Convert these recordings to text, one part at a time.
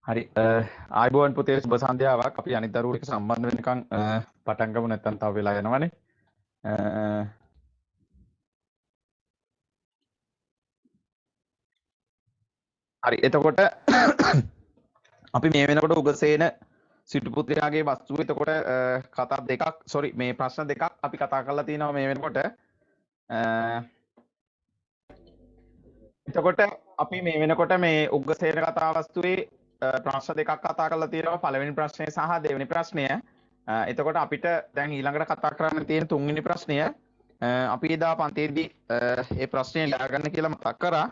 හරි ආයිබෝන් පුතේ සුබ සන්ධ්‍යාවක්. අපි අනිත් දරුවෝ එක්ක සම්බන්ධ වෙනකන් පටන් ගමු නැත්නම් තව වෙලා යනවනේ. අ, හරි එතකොට අපි මේ වෙනකොට උගසේන සිටු පුත්‍රයාගේ වස්තුව එතකොට කතා දෙකක් මේ ප්‍රශ්න දෙකක් අපි කතා කරලා තියෙනවා මේ වෙනකොට. එතකොට අපි මේ වෙනකොට මේ උග්ගසේන කතා වස්තුවේ ප්‍රශ්න දෙකක් කතා කරලා තියෙනවා. පළවෙනි ප්‍රශ්නය සහ දෙවෙනි ප්‍රශ්නය. එතකොට අපිට දැන් ඊළඟට කතා කරන්න තියෙන තුන්වෙනි ප්‍රශ්නය අපි එදා පන්තියේදී මේ ප්‍රශ්නය ලියාගන්න කියලා මතක් කරා.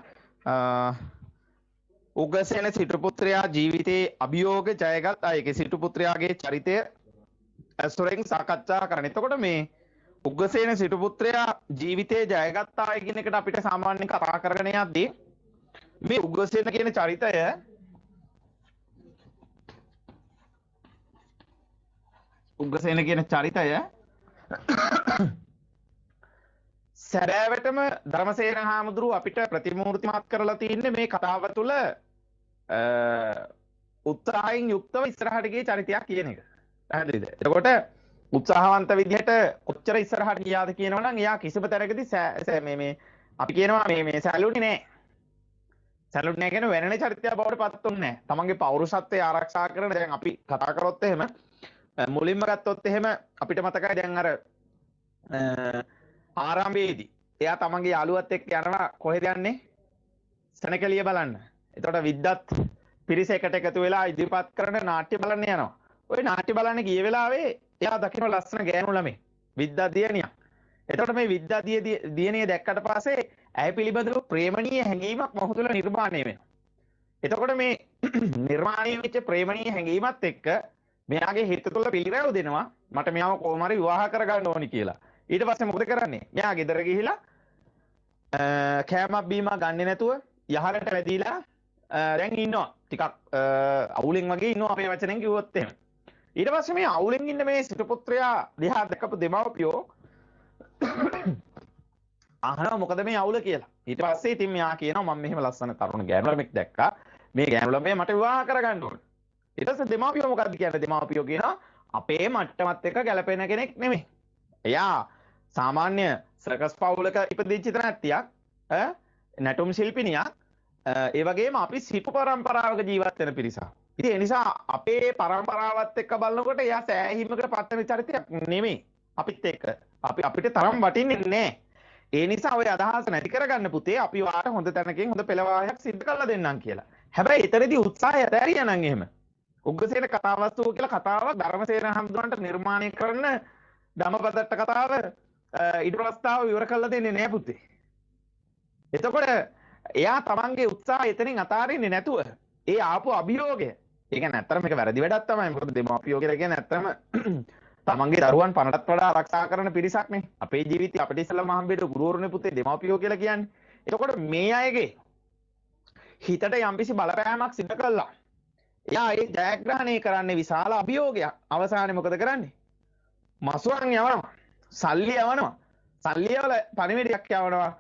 උග්ගසේන සිටු පුත්‍රයා ජීවිතයේ අභියෝග ජයගත් අයගේ සිටු පුත්‍රයාගේ චරිතය ඇසුරෙන් සාකච්ඡා කරන්න. එතකොට මේ උග්ගසේන සිටු පුත්‍රයා ජීවිතයේ ජයගත් අය කියන එකට අපිට සාමාන්‍යයෙන් කතා කරගෙන යද්දී මේ උග්ගසේන කියන චරිතය උග්ගසේන කියන චරිතය සැබෑවටම ධර්මසේන හාමුදුරුව අපිට ප්‍රතිමූර්තිමත් කරලා තින්නේ මේ කතාව තුළ උත්සාහයෙන් යුක්තව ඉස්සරහට ගිය චරිතයක් කියන එක. පැහැදිලිද? එතකොට උත්සාහවන්ත විදිහට කොච්චර ඉස්සරහට ගියාද කියනවනම් එයා කිසිම තැනකදී මේ අපි කියනවා මේ සැලුනේ නෑ. සැලුනේ නෑ කියන වෙනන චරිතයක් බවට පත් වුන්නේ නෑ. තමන්ගේ පෞරුෂත්වය ආරක්ෂා කරන දැන් අපි කතා කරොත් එහෙම මුලින්ම ගත්තොත් එහෙම අපිට මතකයි දැන් අර ආරම්භයේදී එයා තමන්ගේ යාළුවත් එක්ක යනවා කොහෙද යන්නේ? සැනකෙළිය බලන්න. එතකොට විද්දත් පිරිස එකට එකතු වෙලා ඉදිරිපත් කරන නාට්‍ය බලන්න යනවා. ওই නාට්‍ය බලන්න ගිය වෙලාවේ එයා දකින්න ලස්සන ගෑනු ළමයි. විද්දා දියණියක්. එතකොට මේ විද්දා දියණිය දැක්කට පස්සේ ඇය පිළිබඳව ප්‍රේමණීය හැඟීමක් මොහු තුළ නිර්මාණය වෙනවා. එතකොට මේ නිර්මාණය වෙච්ච ප්‍රේමණීය හැඟීමත් එක්ක මෙයාගේ හිත තුළ පිළිරැව් දෙනවා මට මෙයාව කොහොම හරි විවාහ කරගන්න ඕනි කියලා. ඊට පස්සේ මොකද කරන්නේ? මෙයා ගෙදර ගිහිලා කෑමක් බීමක් ගන්නේ නැතුව යහලට වැදිලා දැන් ඉන්නවා. ටිකක් අවුලෙන් වගේ ඉන්නවා අපේ වචනෙන් කිව්වොත් එහෙම. ඊට පස්සේ මේ අවුලෙන් ඉන්න මේ සිටු පුත්‍රයා දිහා දැකපු දෙමව්පියෝ අහනවා මොකද මේ අවුල කියලා. ඊට පස්සේ ඉතින් මෙයා කියනවා මම මෙහෙම ලස්සන තරුණ ගෑනු ළමෙක් දැක්කා. මේ ගෑනු ළමයා මට විවාහ කරගන්න ඕනේ. ඊට පස්සේ දෙමාපියෝ මොකද්ද කියන්නේ? දෙමාපියෝ කියනවා අපේ මට්ටමත් එක්ක ගැලපෙන කෙනෙක් නෙමෙයි. එයා සාමාන්‍ය සර්කස් පවුලක ඉපදිච්ච තැනැත්තියක්, නැටුම් ශිල්පිනියක්, ඒ වගේම අපි සිටු පරම්පරාවක ජීවත් වෙන පිරිසක්. ඉතින් ඒ නිසා අපේ පරම්පරාවත් එක්ක බලනකොට එයා සෑහීමකට පත් වෙන චරිතයක් නෙමෙයි. අපිත් එක්ක අපිට තරම් වටින්නේ නැහැ. ඒ නිසා ඔය අදහස නැති කරගන්න පුතේ අපි වාට හොඳ තැනකින් හොඳ පෙළවාහයක් සිද්ධ කරලා දෙන්නම් කියලා. හැබැයි එතනදී උත්සාහය ඇතෑරියා නම් එහෙම උග්ගසේන කතාවස්තුව කියලා කතාවක් ධර්මසේන හඳුනන්ට නිර්මාණය කරන ධම්මපදට්ට කතාව ඊට ප්‍රස්තාව විවර කරලා දෙන්නේ නෑ පුතේ. එතකොට එයා තමන්ගේ උත්සාහය එතනින් අතාරින්නේ නැතුව ඒ ආපු අභියෝගය, ඒ කියන්නේ ඇත්තටම මේක වැරදි වැඩක් තමයි. මොකද දෙමාපියෝ කියලා කියන්නේ ඇත්තටම තමන්ගේ දරුවන් පණටත් වඩා ආරක්ෂා කරන පිරිසක් නේ. අපේ ජීවිතේ අපිට ඉස්සෙල්ලාම හම්බෙන්න ගුරුවරුනේ පුතේ දෙමාපියෝ කියලා කියන්නේ. එතකොට මේ අයගේ හිතට යම්කිසි බලපෑමක් සිදු කළා. එයා ඒ ජයග්‍රහණය කරන්නේ විශාල අභියෝගයක්. අවසානයේ මොකද කරන්නේ? මසුරන් යවනවා. සල්ලි යවනවා. සල්ලි වල පණිවිඩයක් යවනවා.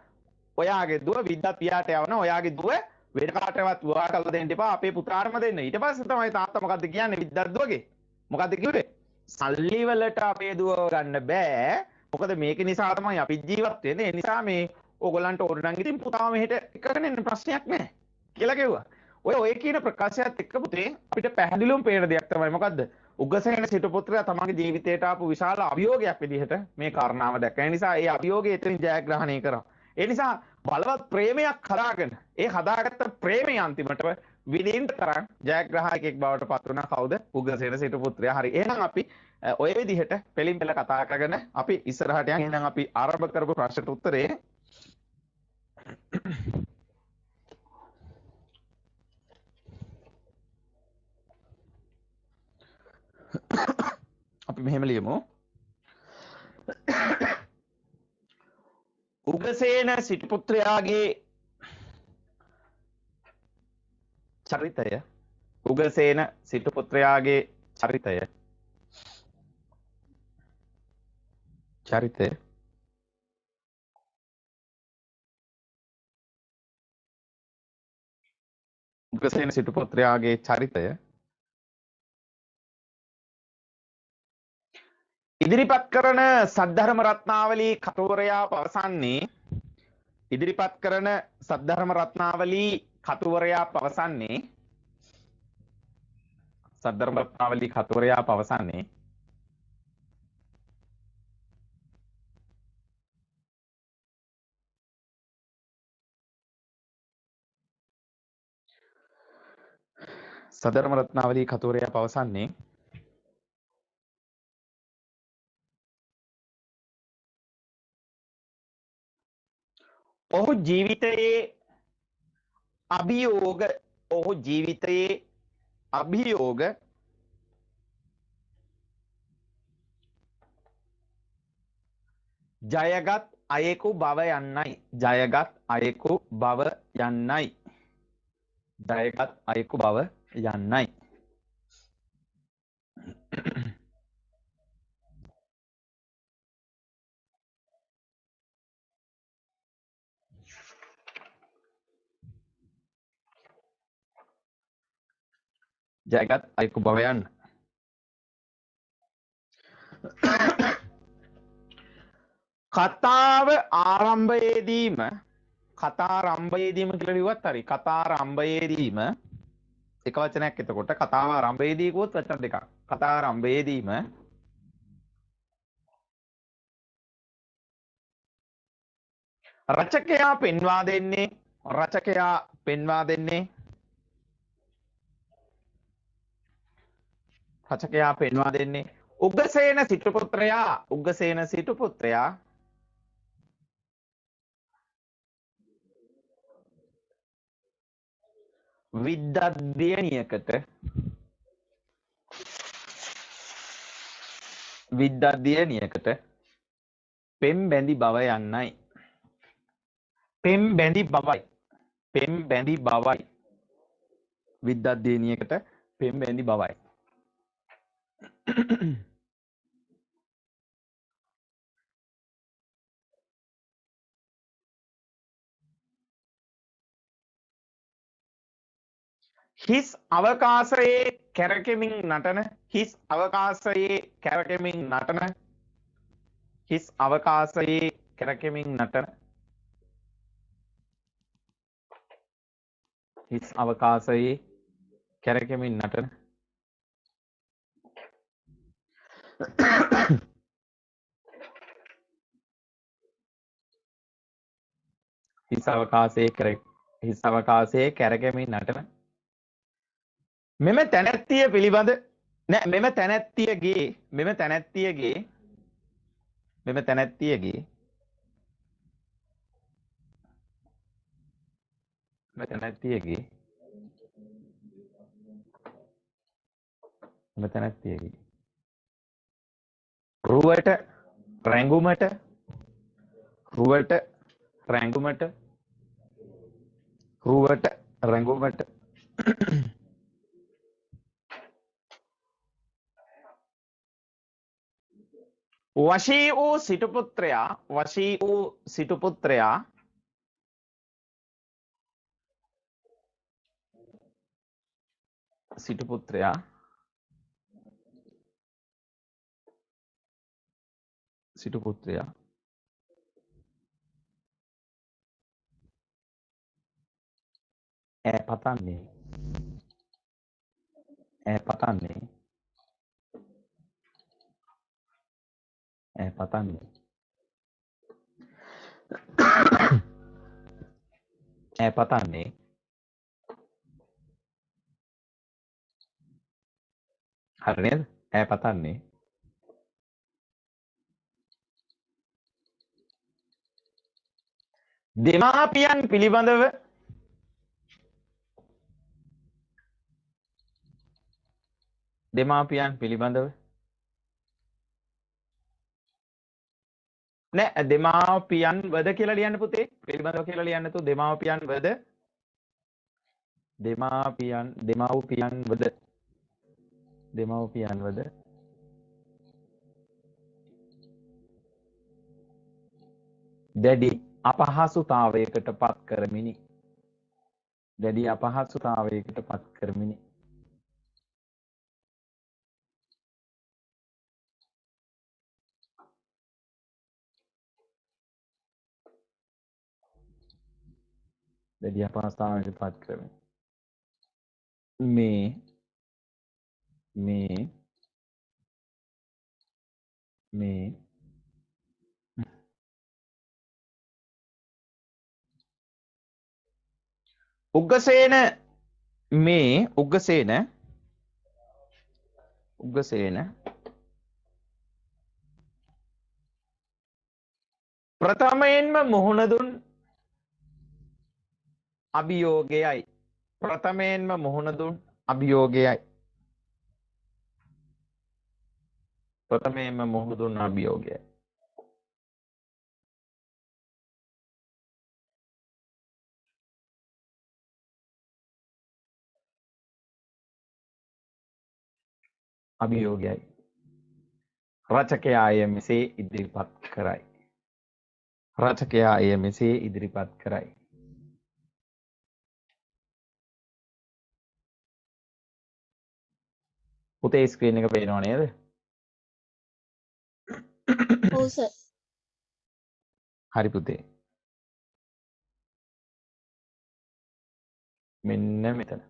ඔයාගේ දුව විද්‍යා පියාට යවනවා. ඔයාගේ දුව වෙන කාටවත් විවාහ කරලා දෙන්න එපා. අපේ පුතාටම දෙන්න. ඊට පස්සේ තමයි තාත්තා මොකද්ද කියන්නේ විද්‍යා දුවගේ? මොකද්ද කිව්වේ? සල්ලි වලට අපේ දුව ගන්න බෑ. මොකද මේක නිසා තමයි අපි ජීවත් වෙන්නේ. ඒ නිසා මේ ඕගොල්ලන්ට ඕන නම් ඉතින් පුතාම මෙහෙට එකගෙන එන්න ප්‍රශ්නයක් නැහැ කියලා කිව්වා. ඔය කියන ප්‍රකාශයත් එක්ක පුතේ අපිට පැහැදිලිවම පේන දෙයක් තමයි මොකද්ද? උග්ගසේන සිටු පුත්‍රයා තමන්ගේ ජීවිතයට ආපු විශාල අභියෝගයක් විදිහට මේ කාරණාව දැක්කා. ඒ නිසා ඒ අභියෝගය එතනින් ජයග්‍රහණය කරා. ඒ නිසා බලවත් ප්‍රේමයක් හදාගෙන ඒ හදාගත්ත ප්‍රේමය අන්තිමට විඳින්න තරම් ජයග්‍රහණයකෙක් බවට පත් වුණා. කවුද? උග්ගසේන සිටු පුත්‍රයා. හරි. එහෙනම් අපි ඔය විදිහට පෙලින් පෙළ කතා කරගෙන අපි ඉස්සරහට යන්. එහෙනම් අපි ආරම්භ කරපු ප්‍රශ්නට උත්තරේ අපි මෙහෙම ලියමු. උග්ගසේන සිටු පුත්‍රයාගේ චරිතය උග්ගසේන සිටු පුත්‍රයාගේ චරිතය උග්‍රසේන සිටු පුත්‍රයාගේ චරිතය ඉදිරිපත් කරන සද්ධර්ම රත්නාවලී කතුවරයා පවසන්නේ ඉදිරිපත් කරන සද්ධර්ම රත්නාවලී කතුවරයා පවසන්නේ සද්ධර්ම රත්නාවලී කතුවරයා පවසන්නේ සද්ධර්ම රත්නාවලී කතුවරයා පවසන්නේ ඔහු ජීවිතයේ අභියෝග ඔහු ජීවිතයේ අභියෝග ජයගත් අයෙකු බව යන්නයි ජයගත් අයෙකු බව යන්නයි ජයගත් අයෙකු බව යන්නයි ජයගත් අයෙකු බව යන්න කතාව ආරම්භයේදීම කතාරම්භයේදීම කියලා ලිව්වත් හරි කතාරම්භයේදීම එක වචනයක් එතකොට කතාව ආරම්භයේදී කිව්වොත් වචන දෙකක් කතාරම්භයේදීම රචකයා පෙන්වා දෙන්නේ උග්ගසේන සිටු පුත්‍රයා විද්දද්දියණියකට පෙම් බැඳි බව යන්නයි පෙම් බැඳි බවයි විද්දද්දියණියකට පෙම් බැඳි බවයි හිස් අවකාශයේ කැරකෙමින් නටන හිස් අවකාශයේ කැරකෙමින් නටන හිස් අවකාශයේ කැරකෙමින් නටන හිස් අවකාශයේ කැරකෙමින් නටන හිස් අවකාශයේ කැරකෙමින් නටන මෙම තැනැත්තිය පිළිබඳ නෑ මෙම තැනැත්තියගේ රුවට රැඟුමට වශී වූ සිටුපුත්‍රයා ඈ පතන්නේ හරි නේද ඈ පතන්නේ දෙමාපියන් පිළිබඳව නෑ දෙමාපියන් වද කියලා ලියන්න පුතේ පිළිබඳව කියලා ලියන්න තු දෙමාපියන් වද දැඩි අපහසුතාවයකට පත් කරමිනි දැඩි අපහසුතාවයකට පත් කරමිනි. දැඩි අපහසුතාවයකට පත් කරමිනි. මේ උග්ගසේන ප්‍රථමයෙන්ම මුහුණ දුන් අභියෝගයයි. ප්‍රථමයෙන්ම මුහුණ දුන් අභියෝගයයි. ප්‍රථමයෙන්ම මුහුණ දුන් අභියෝගයයි. අභියෝගයයි. රචකයා එය මෙසේ ඉදිරිපත් කරයි. රචකයා එය මෙසේ ඉදිරිපත් කරයි. පුතේ ස්ක්‍රීන් එක පේනව නේද? ඔව් සර්. හරි පුතේ. මෙන්න මෙතන.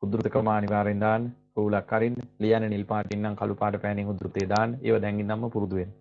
උද්දෘත ක්‍රම අනිවාර්යෙන් දාන්න. රූලක් අරින්න. ලියන්න නිල් පාටින් නම් කළු පාට පෑනෙන් උද්දෘතේ දාන්න. ඒව දැන් ඉඳන්ම පුරුදු වෙන්න.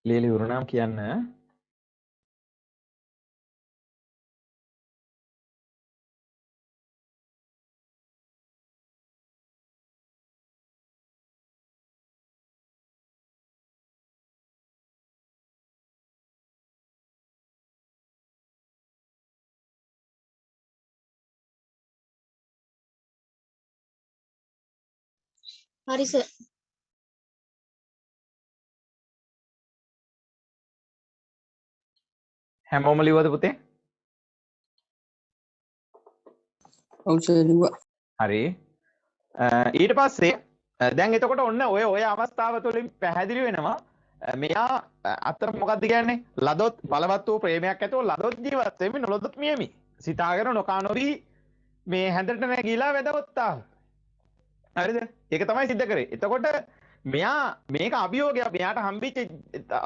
ලියලි උරුණම් කියන්න. හරි සර්. හැමෝම ලිව්වද පුතේ? ඔව් සර් ලිව්වා. හරි. ඊට පස්සේ දැන් එතකොට ඔන්න ඔය අවස්ථාව තුළින් පැහැදිලි වෙනවා මෙයා අතර මොකක්ද කියන්නේ? ලදොත් බලවත් වූ ප්‍රේමයක් ඇතුව ලදොත් ජීවත් වෙමි නොලදොත් මියමි. සිතාගෙන නොකානොවි මේ හැඳට නැගීලා වැදගත්තා. හරිද? ඒක තමයි සිද්ධ කරේ. එතකොට මෙයා මේක අභියෝගයක්. මෙයාට හම්බෙච්ච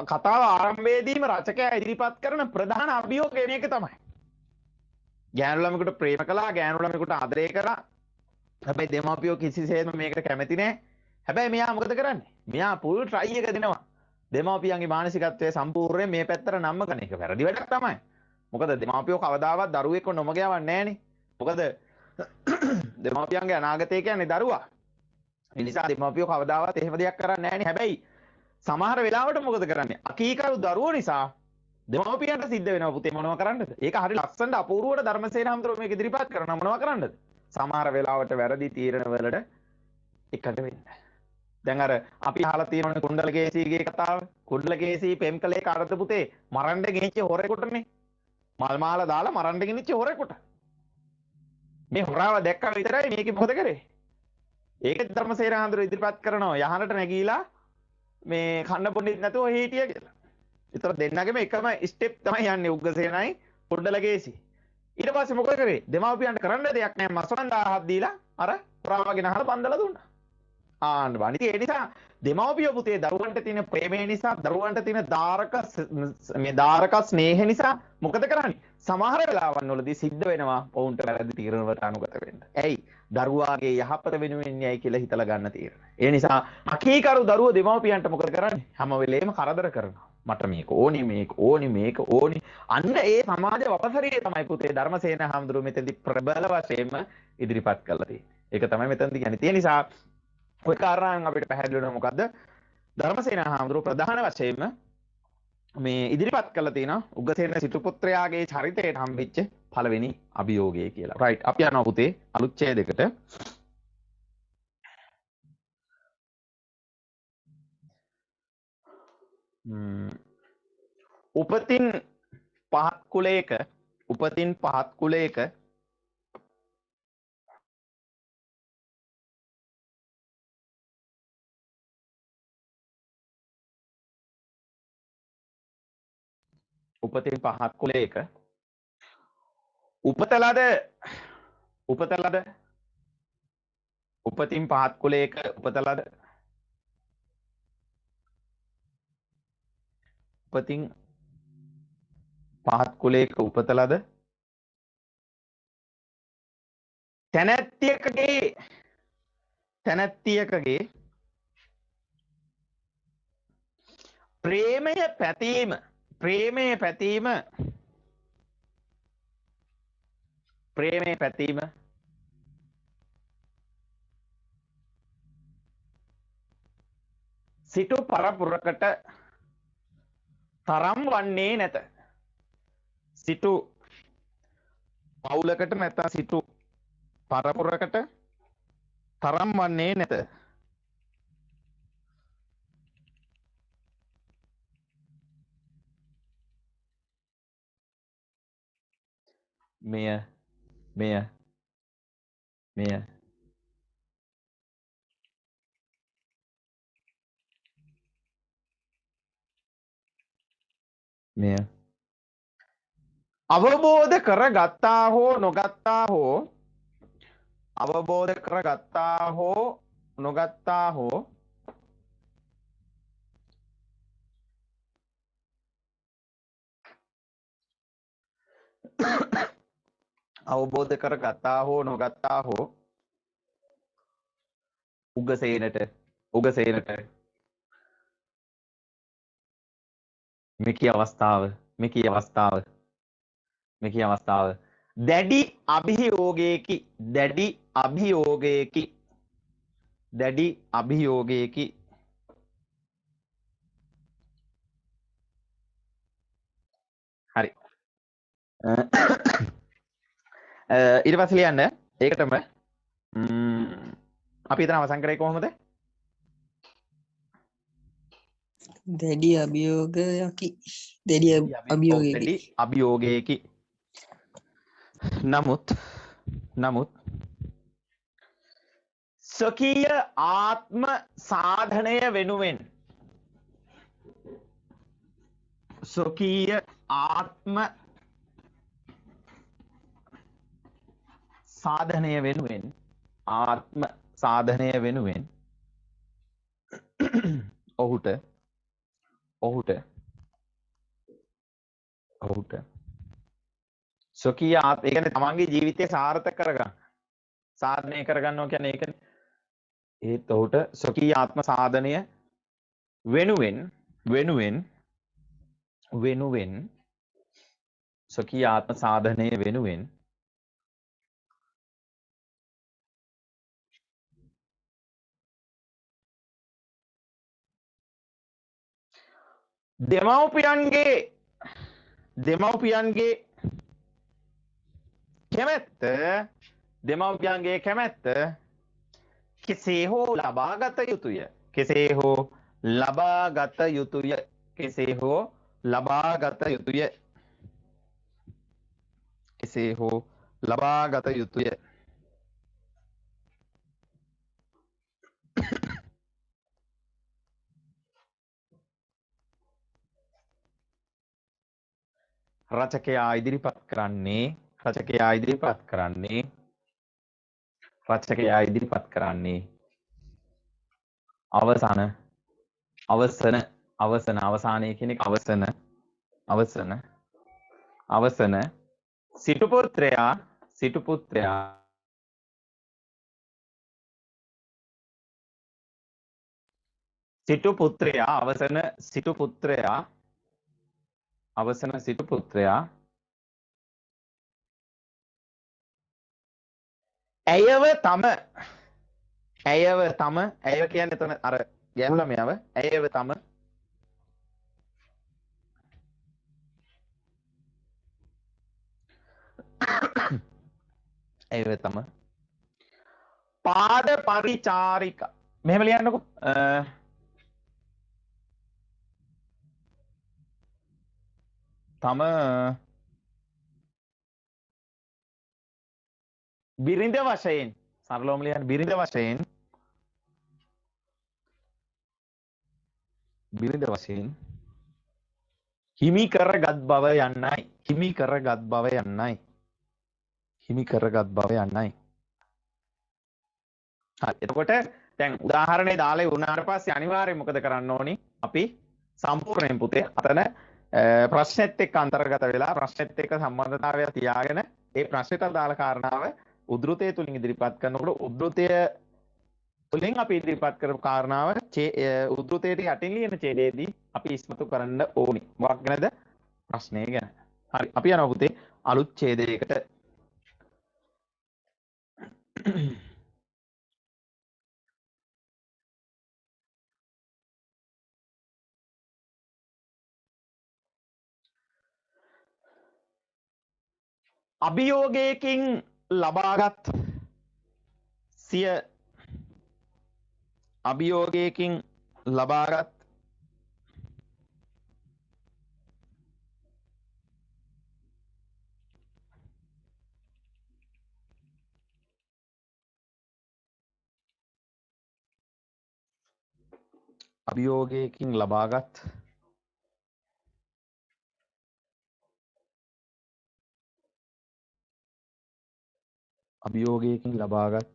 කතාව ආරම්භයේදීම රචකයා ඉදිරිපත් කරන ප්‍රධාන අභියෝගය මේක තමයි. ගෑනු ළමයෙකුට ප්‍රේම කළා, ගෑනු ළමයෙකුට ආදරය කරා. හැබැයි දෙමාපියෝ කිසිසේත්ම මේකට කැමති නැහැ. හැබැයි මෙයා මොකද කරන්නේ? මෙයා පුල් ට්‍රයි එක දෙනවා. දෙමාපියන්ගේ මානසිකත්වය සම්පූර්ණයෙන් මේ පැත්තට නම්ම කරන එක වැරදි වැඩක් තමයි. මොකද දෙමාපියෝ කවදාවත් දරුවෙක්ව නොමග යවන්නේ නැහනේ. මොකද දෙමාපියන්ගේ අනාගතය කියන්නේ දරුවා. ඒ නිසා දෙමාපියෝ කවදාවත් එහෙම දෙයක් කරන්නේ නැහනේ. හැබැයි සමහර වෙලාවට මොකද කරන්නේ? අකීකරු දරුවෝ නිසා දෙමාපියන්ට සිද්ධ වෙනවා පුතේ මොනව කරන්නද? ඒක හරිය ලස්සනට අපූර්වවට ධර්මසේන හඳුරෝ මේක ඉදිරිපත් කරනවා මොනව කරන්නද? සමහර වෙලාවට වැරදි තීරණ වලට එකට වෙන්න. දැන් අර අපි අහලා තියෙනවනේ කුණ්ඩලකේසීගේ කතාව. කුණ්ඩලකේසී පෙම් කලේ කාටද පුතේ? මරන්න ගෙනිච්ච හොරෙකුටනේ. මල් මාලා දාලා මරන්න ගෙනිච්ච හොරෙකුට. මේ හොරාව දැක්කම විතරයි මේකේ මොකද කරේ? ඒක ධර්මසේන හඳුරෝ ඉදිරිපත් කරනවා යහනට නැගීලා මේ කන්න පොඩ්ඩක් නැතුව හිටිය කියලා. ඒතර දෙන්නගෙම එකම ස්ටෙප් තමයි යන්නේ උග්ගසේනයි කුණ්ඩලකේසී. ඊට පස්සේ මොකද කරේ? දෙමාපියන්ට කරන්න දෙයක් නැහැ. මසුරන් 1000ක් දීලා අර පුරාවගෙන අහලා පන්දලා දුන්නා. ආන්න බලන්න. ඒ නිසා දෙමාපිය පුතේ දරුවන්ට තියෙන ප්‍රේමය නිසා, දරුවන්ට තියෙන දාරක ස්නේහ නිසා මොකද කරන්නේ? සමහර වෙලාවන් වලදී සිද්ධ වෙනවා ඔවුන්ට වැරදි තීරණ වලට අනුගත වෙන්න. ඇයි? දරුවාගේ යහපත වෙනුවෙන් යයි කියලා හිතලා ගන්න තීරණ. ඒ නිසා අකීකරු දරුවෝ දෙමාපියන්ට මොකද කරන්නේ? හැම වෙලේම කරදර කරනවා. මට මේක ඕනි මේක අන්න ඒ සමාජ වපසරියේ තමයි පුතේ ධර්මසේන හාමුදුරුවෝ මෙතෙන්දි ප්‍රබල වශයෙන්ම ඉදිරිපත් කරලා තියෙන්නේ. ඒක තමයි මෙතනදී කියන්නේ. ඒ නිසා ඔය කාරණාවෙන් අපිට පැහැදිලි වෙනවා මොකද්ද? ධර්මසේන හාමුදුරුවෝ ප්‍රධාන වශයෙන්ම මේ ඉදිරිපත් කරලා තියෙනවා උග්ගසේන සිටු පුත්‍රයාගේ චරිතයට හම්බෙච්ච පළවෙනි අභියෝගය කියලා. රයිට්. අපි යනවා පුතේ අලුත් ඡේදයකට. උපතින් පහත් කුලයක උපත ලද තැනැත්තියකගේ ප්‍රේමය පැතීම සිටු පරපුරකට තරම් වන්නේ නැත. සිටු පවුලකට නැත්නම් සිටු පරපුරකට තරම් වන්නේ නැත. මෙය අවබෝධ කරගත්තා හෝ නොගත්තා හෝ උගසේනට මෙකී අවස්ථාව දැඩි අභියෝගයකි හරි. ඊට පස්සේ ලියන්න ඒකටම අපි හිතන අවසන් කරේ කොහොමද? දැඩි අභියෝගයකි. නමුත් ස්වකීය ආත්ම සාධනය වෙනුවෙන් ඔහුට ස්වකීය ඒ කියන්නේ තමන්ගේ ජීවිතය සාර්ථක කරගන්න සාධනය කරගන්නවා කියන්නේ ඒකනේ. ඒත් ඔහුට ස්වකීය ආත්ම සාධනය වෙනුවෙන් ස්වකීය ආත්ම සාධනය වෙනුවෙන් දෙමව්පියන්ගේ කැමැත්ත කෙසේ හෝ ලබාගත යුතුය. රචකයා ඉදිරිපත් කරන්නේ අවසානයේ කියන එක අවසන සිටු පුත්‍රයා ඇයව තම ඇය කියන්නේ එතන අර ගැහුව ළමයාව ඇයව තම ඇයව තම පාද පරිචාරිකා මෙහෙම ලියන්නකෝ තම බිරිඳ වශයෙන් සරලවම ලියන්න බිරිඳ වශයෙන් හිමි කරගත් බව යන්නයි හිමි කරගත් බව යන්නයි හරි එතකොට දැන් උදාහරණේ දාලා වුණාට පස්සේ අනිවාර්යයෙන් මොකද කරන්න ඕනි අපි සම්පූර්ණයෙන් පුතේ අතන ප්‍රශ්නෙත් එක්ක අන්තර්ගත වෙලා ප්‍රශ්නෙත් එක්ක සම්බන්ධතාවය තියාගෙන ඒ ප්‍රශ්නෙට අදාළ කාරණාව උද්ෘතය තුලින් ඉදිරිපත් කරනකොට උද්ෘතය තුලින් අපි ඉදිරිපත් කරපු කාරණාව උද්ෘතයට යටින් ලියන ඡේදයේදී අපි ඉස්මතු කරන්න ඕනි මොකක් ගැනද ප්‍රශ්නය ගැන හරි අපි යනවා පුතේ අලුත් ඡේදයකට අභියෝගයකින් ලබාගත් සිය අභියෝගයකින් ලබාගත් අභියෝගයකින් ලබාගත්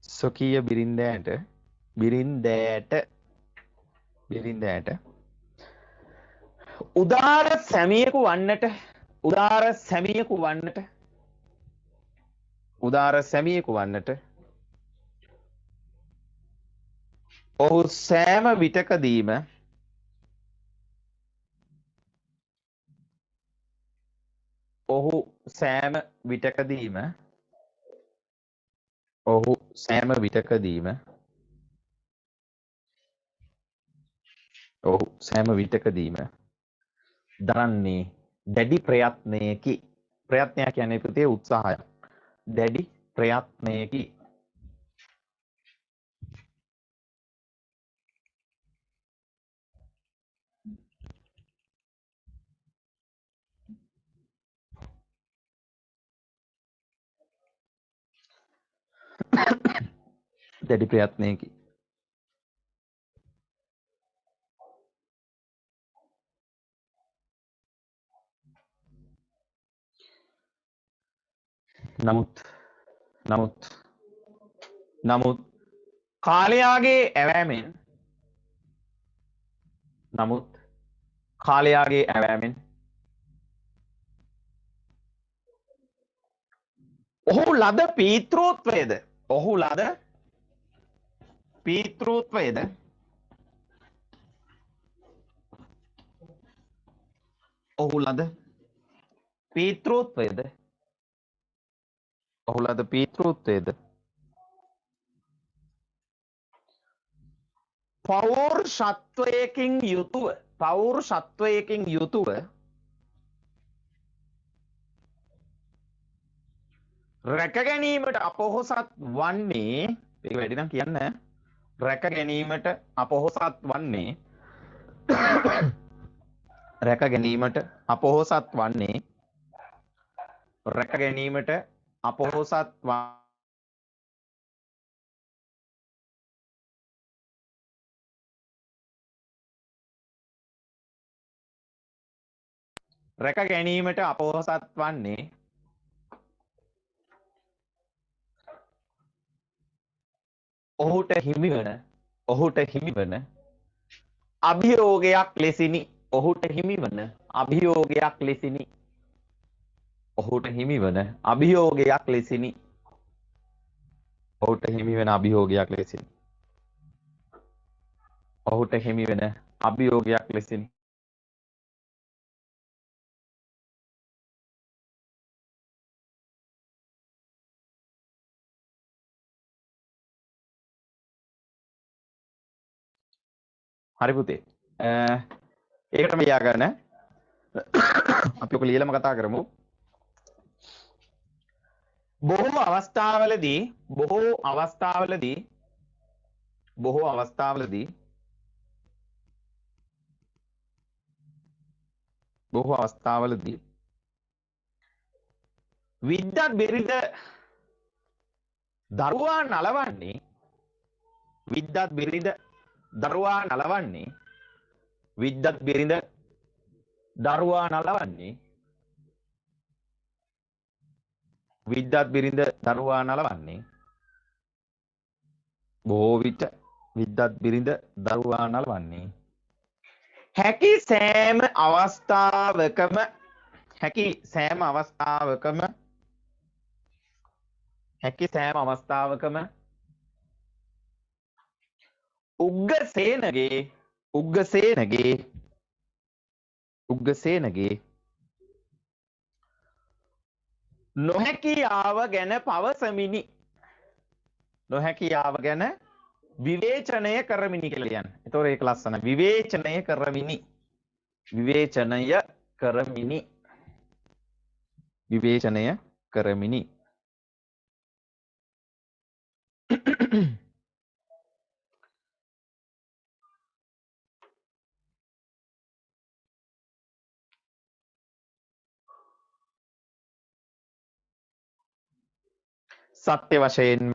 ස්වකීය බිරින්දෑට උදාර සැමියෙකු වන්නට ඔහු සෑම විටකදීම දරන්නේ දැඩි ප්‍රයත්නයකි ප්‍රයත්නයක් කියන්නේ පුතේ උත්සාහයක් දැඩි ප්‍රයත්නයකි දැඩි ප්‍රයත්නයකි නමුත් කාලයාගේ ඇවෑමෙන් ඔහු ලද පීතෘත්වයද පෞරුෂත්වයකින් යුතුව රැක ගැනීමට අපොහොසත් වන්නේ ඒක වැඩි නම් කියන්න රැක ගැනීමට අපොහොසත් වන්නේ රැක ගැනීමට අපොහොසත් වන්නේ ඔහුට හිමිවන අභියෝගයක් ලෙසිනි ඔහුට හිමි වෙන අභියෝගයක් ලෙසින් හරි පුතේ ඒකට මේ යාගන්න අපි ඔක ලියලම කතා කරමු බොහෝ අවස්ථාවලදී විද්වත් බිරිඳ දරුවා නලවන්නේ විද්වත් බිරිඳ දරුවා නලවන්නේ බොහෝ විට විද්වත් බිරිඳ දරුවා නලවන්නේ හැකි සෑම අවස්ථාවකම උග්ගසේනගේ නොහැකියාව ගැන විවේචනය කරමිනි කියලා කියන්නේ. ඒතකොට ඒක ලස්සන. විවේචනය කරමිනි. සත්‍ය වශයෙන්ම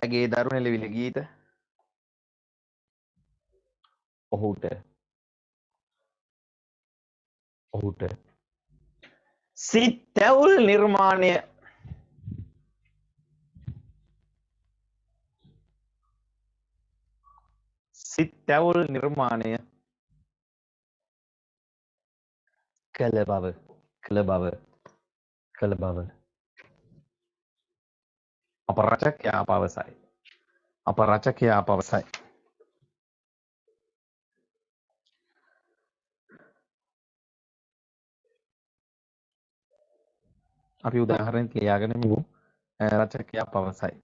ඇගේ දරුනැලවිලි ගීත ඔහුට සිත්ඇවුල් නිර්මාණය කළ බව අප රචකයා පවසයි. අපි උදාහරණයක් ලියාගෙන ඉමු. රචකයා පවසයි.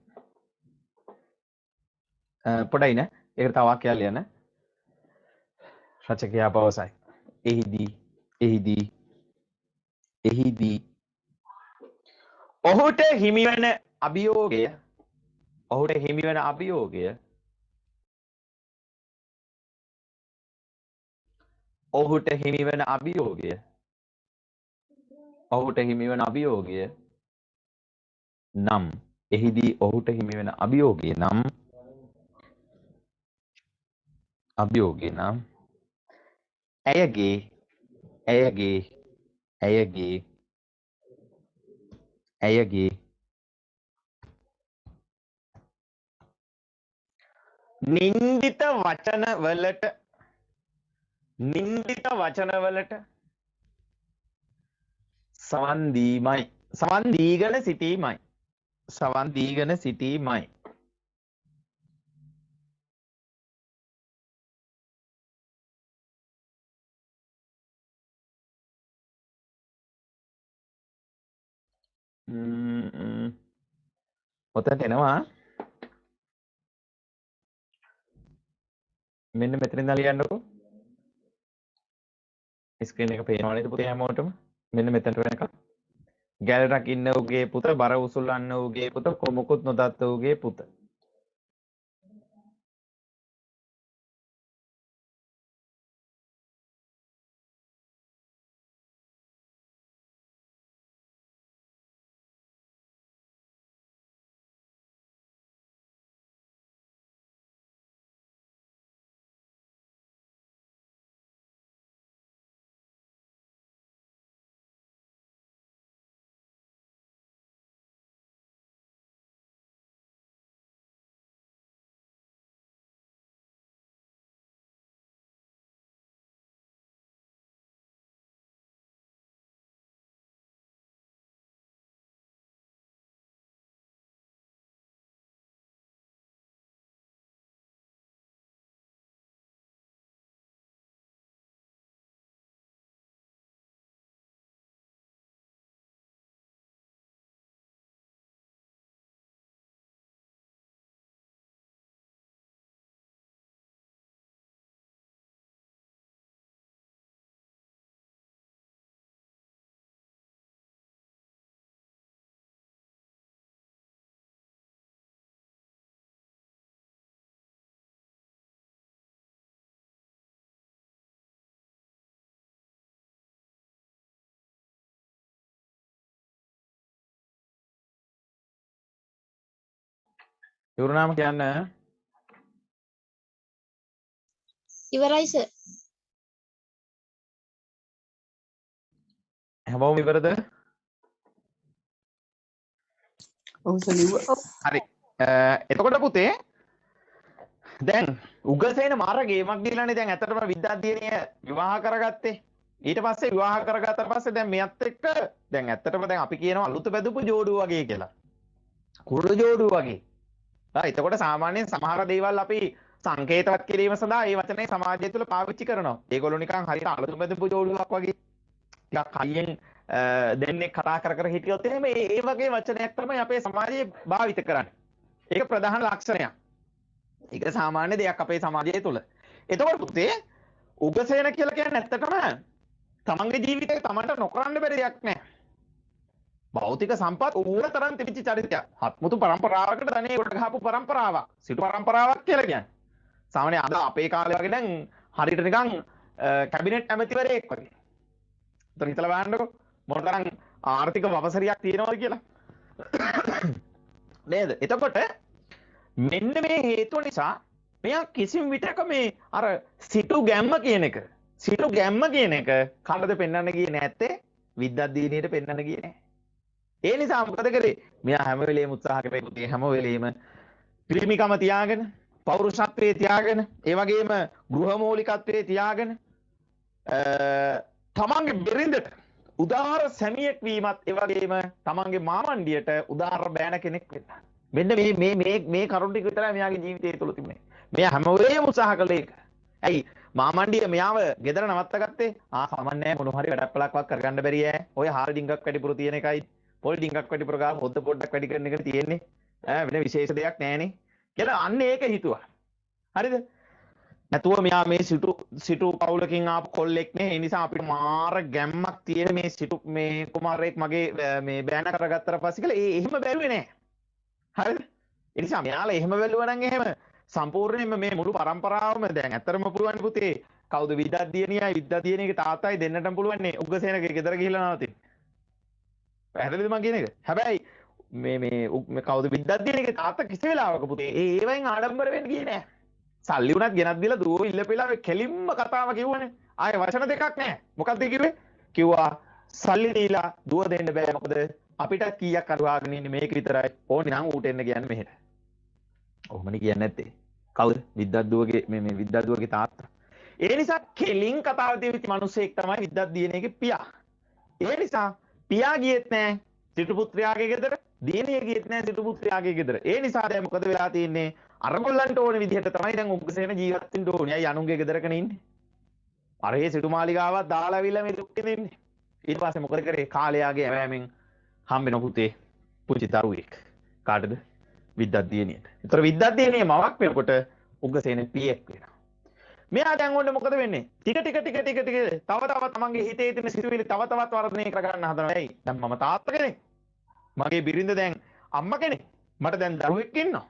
පොඩයි නේ. ඒකට තව වාක්‍යයක් ලියන්න. රචකයා පවසයි. එහිදී ඔහුට හිමිවන අභියෝගය නම් ඇයගේ නින්දිත වචනවලට සවන් දීගෙන සිටීමයි. ඔතනට එනවා මෙන්න මෙතන ඉඳලා ලියන්නකෝ ස්ක්‍රීන් එක පේනවා නේද පුතේ හැමෝටම මෙන්න මෙතනට වෙනකම් ගැල් රකින්න උගේ පුත බර උසුලන්න උගේ පුත කොමුකුත් නොදත් උගේ පුත ඉවරනාම කියන්න. ඉවරයි සර්. හැමෝම ඉවරද? ඔව් සර් ලිව්වා. හරි. එතකොට පුතේ දැන් උගසේන මාර ගේමක් දීලානේ දැන් ඇත්තටම විද්‍යාධ්‍යයනය විවාහ කරගත්තේ. ඊට පස්සේ විවාහ කරගත්තාට පස්සේ දැන් මෙයත් එක්ක දැන් ඇත්තටම දැන් අපි කියනවා අලුත බැඳපු ජෝඩුව වගේ කියලා. කුරුළු ජෝඩුව වගේ. හරි. එතකොට සාමාන්‍යයෙන් සමහර දේවල් අපි සංකේතවත් කිරීම සඳහා මේ වචනේ සමාජය තුළ පාවිච්චි කරනවා. ඒගොල්ලෝ නිකන් හරියට අලුත බැඳපු ජෝඩුවක් වගේ. ටිකක් කයියෙන් දෙන්නේ කතා කර හිටියොත් එහෙම ඒ වගේ වචනයක් තමයි අපේ සමාජයේ භාවිත කරන්නේ. ඒක ප්‍රධාන ලක්ෂණයක්. ඒක සාමාන්‍ය දෙයක් අපේ සමාජය තුළ. එතකොට පුතේ උගසේන කියලා කියන්නේ ඇත්තටම තමන්ගේ ජීවිතේ තමන්ට නොකරන්න බැරි දෙයක් නෑ. භෞතික සම්පත් ඕන තරම් තිබිච්ච චරිතයක්. හත්මුතු පරම්පරාවකට ධනෙ කොට ගහපු පරම්පරාවක්. සිටු පරම්පරාවක් කියලා කියන්නේ. සාමාන්‍ය අද අපේ කාලේ වගේ දැන් හරියට නිකන් කැබිනට් ඇමතිවරයෙක් වගේ. එතන හිතලා බලන්නකො මොනතරම් ආර්ථික වපසරියක් තියෙනවද කියලා. නේද? එතකොට මෙන්න මේ හේතුව නිසා මෙයා කිසිම විටක මේ අර සිටු ගැම්ම කියන එක කඩද පෙන්වන්න ගියේ නැත්තේ විද්‍යාධ්‍යයනයට පෙන්වන්න ගියේ නැහැ. ඒ නිසා මොකද කරේ? මෙයා හැම වෙලේම උත්සාහ කරේ පුතේ හැම වෙලේම පිරිමිකම තියාගෙන, පෞරුෂත්වයේ තියාගෙන, ඒ වගේම ගෘහමූලිකත්වයේ තියාගෙන තමන්ගේ බිරිඳට උදාර සැමියෙක් වීමත් ඒ වගේම තමන්ගේ මාමණ්ඩියට උදාර බෑන කෙනෙක් වෙන්න. මෙන්න මේ කරුණ ටික විතරයි මෙයාගේ ජීවිතය තුළ තිබුණේ. මෙයා හැම වෙලේම උත්සාහ කළේ ඒක. ඇයි මාමණ්ඩිය මෙයාව ගෙදර නවත්තගත්තේ? කමන්නේ නැහැ මොන හරි වැඩක් පළක්වත් කරගන්න බැරි ඈ. ඔය හාල් ඩිංගක් වැඩිපුර තියෙන එකයි, පොල් ඩිංගක් වැඩිපුර ගාලා හොද්ද පොඩ්ඩක් වැඩි කරන එකනේ තියෙන්නේ. වෙන විශේෂ දෙයක් නැහනේ. කියලා අන්න ඒක හිතුවා. හරිද? නැතුව මෙයා මේ සිටු පවුලකින් ආපු කොල්ලෙක් නේ. ඒ නිසා අපිට මාර ගැම්මක් තියෙන මේ සිටු මේ කුමාරයෙක් මගේ මේ බෑන කරගත්තට පස්සේ කියලා එහෙම බැලුවේ නෑ. හරිද? ඒ නිසා මෙයාලා එහෙම බැලුවා නම් එහෙම සම්පූර්ණයෙන්ම මේ මුළු පරම්පරාවම දැන් ඇත්තරම පුළුවන් පුතේ කවුද විද්‍යාධ්‍යයනයේ තාත්තයි දෙන්නටම පුළුවන් නේ උග්ගසේනගේ ගෙදර ගිහිල්ලා නවතින්න. පැහැදිලිද මම කියන එක? හැබැයි මේ කවුද විද්‍යාධ්‍යයනයේ තාත්තා කිසි වෙලාවක පුතේ ඒවෙන් ආඩම්බර වෙන්න ගියේ නෑ. සල්ලි උනත් ගෙනත් දීලා දුව ඉල්ලපෙලා කෙලින්ම කතාව කිව්වනේ. ආයේ වචන දෙකක් නැහැ. මොකක්ද කිව්වේ? කිව්වා සල්ලි දීලා දුව දෙන්න බෑ. මොකද අපිට කීයක් අරවාගෙන ඉන්නේ මේක විතරයි. ඕනේ නම් ඌට එන්න කියන්නේ මෙහෙට. ඔහොමනේ කියන්නේ නැත්තේ. කවුද? විද්‍යාදුවගේ තාත්තා. ඒ නිසා කෙලින් කතාව දෙවිච්ච මිනිස්සෙක් තමයි විද්‍යාධ්‍යයනයේ පියා. ඒ නිසා පියා ගියෙත් නැහැ සිටු පුත්‍රයාගේ ගෙදර. දියණිය ගියෙත් නැහැ සිටු පුත්‍රයාගේ ගෙදර. ඒ නිසා දැන් මොකද වෙලා තියෙන්නේ? අරගොල්ලන්ට ඕන විදිහට තමයි දැන් උග්ගසේන ජීවත් වෙන්න ඕනේ. අය අනුන්ගේ ගෙදරකනේ ඉන්නේ. අර ඒ සිටු මාලිගාවක් දාලා අවිල්ලා මේ දුක් විඳින්නේ. ඊට පස්සේ මොකද කරේ? කාලයාගේ ඇවෑමෙන් හම්බෙන පුතේ පුංචි දරුවෙක්. කාටද? විද්‍යාධ්‍යයනියට. ඒතර විද්‍යාධ්‍යයනියේ මවක් වෙනකොට උග්ගසේන පියෙක් වෙනවා. මෙයා දැන් ඔන්න මොකද වෙන්නේ? ටික තව තමන්ගේ හිතේ තියෙන සිතුවිලි තව තවත් වර්ධනය කරගන්න හදනවා. ඇයි? දැන් මම තාත්තා කෙනෙක්. මගේ බිරිඳ දැන් අම්මා කෙනෙක්. මට දැන් දරුවෙක් ඉන්නවා.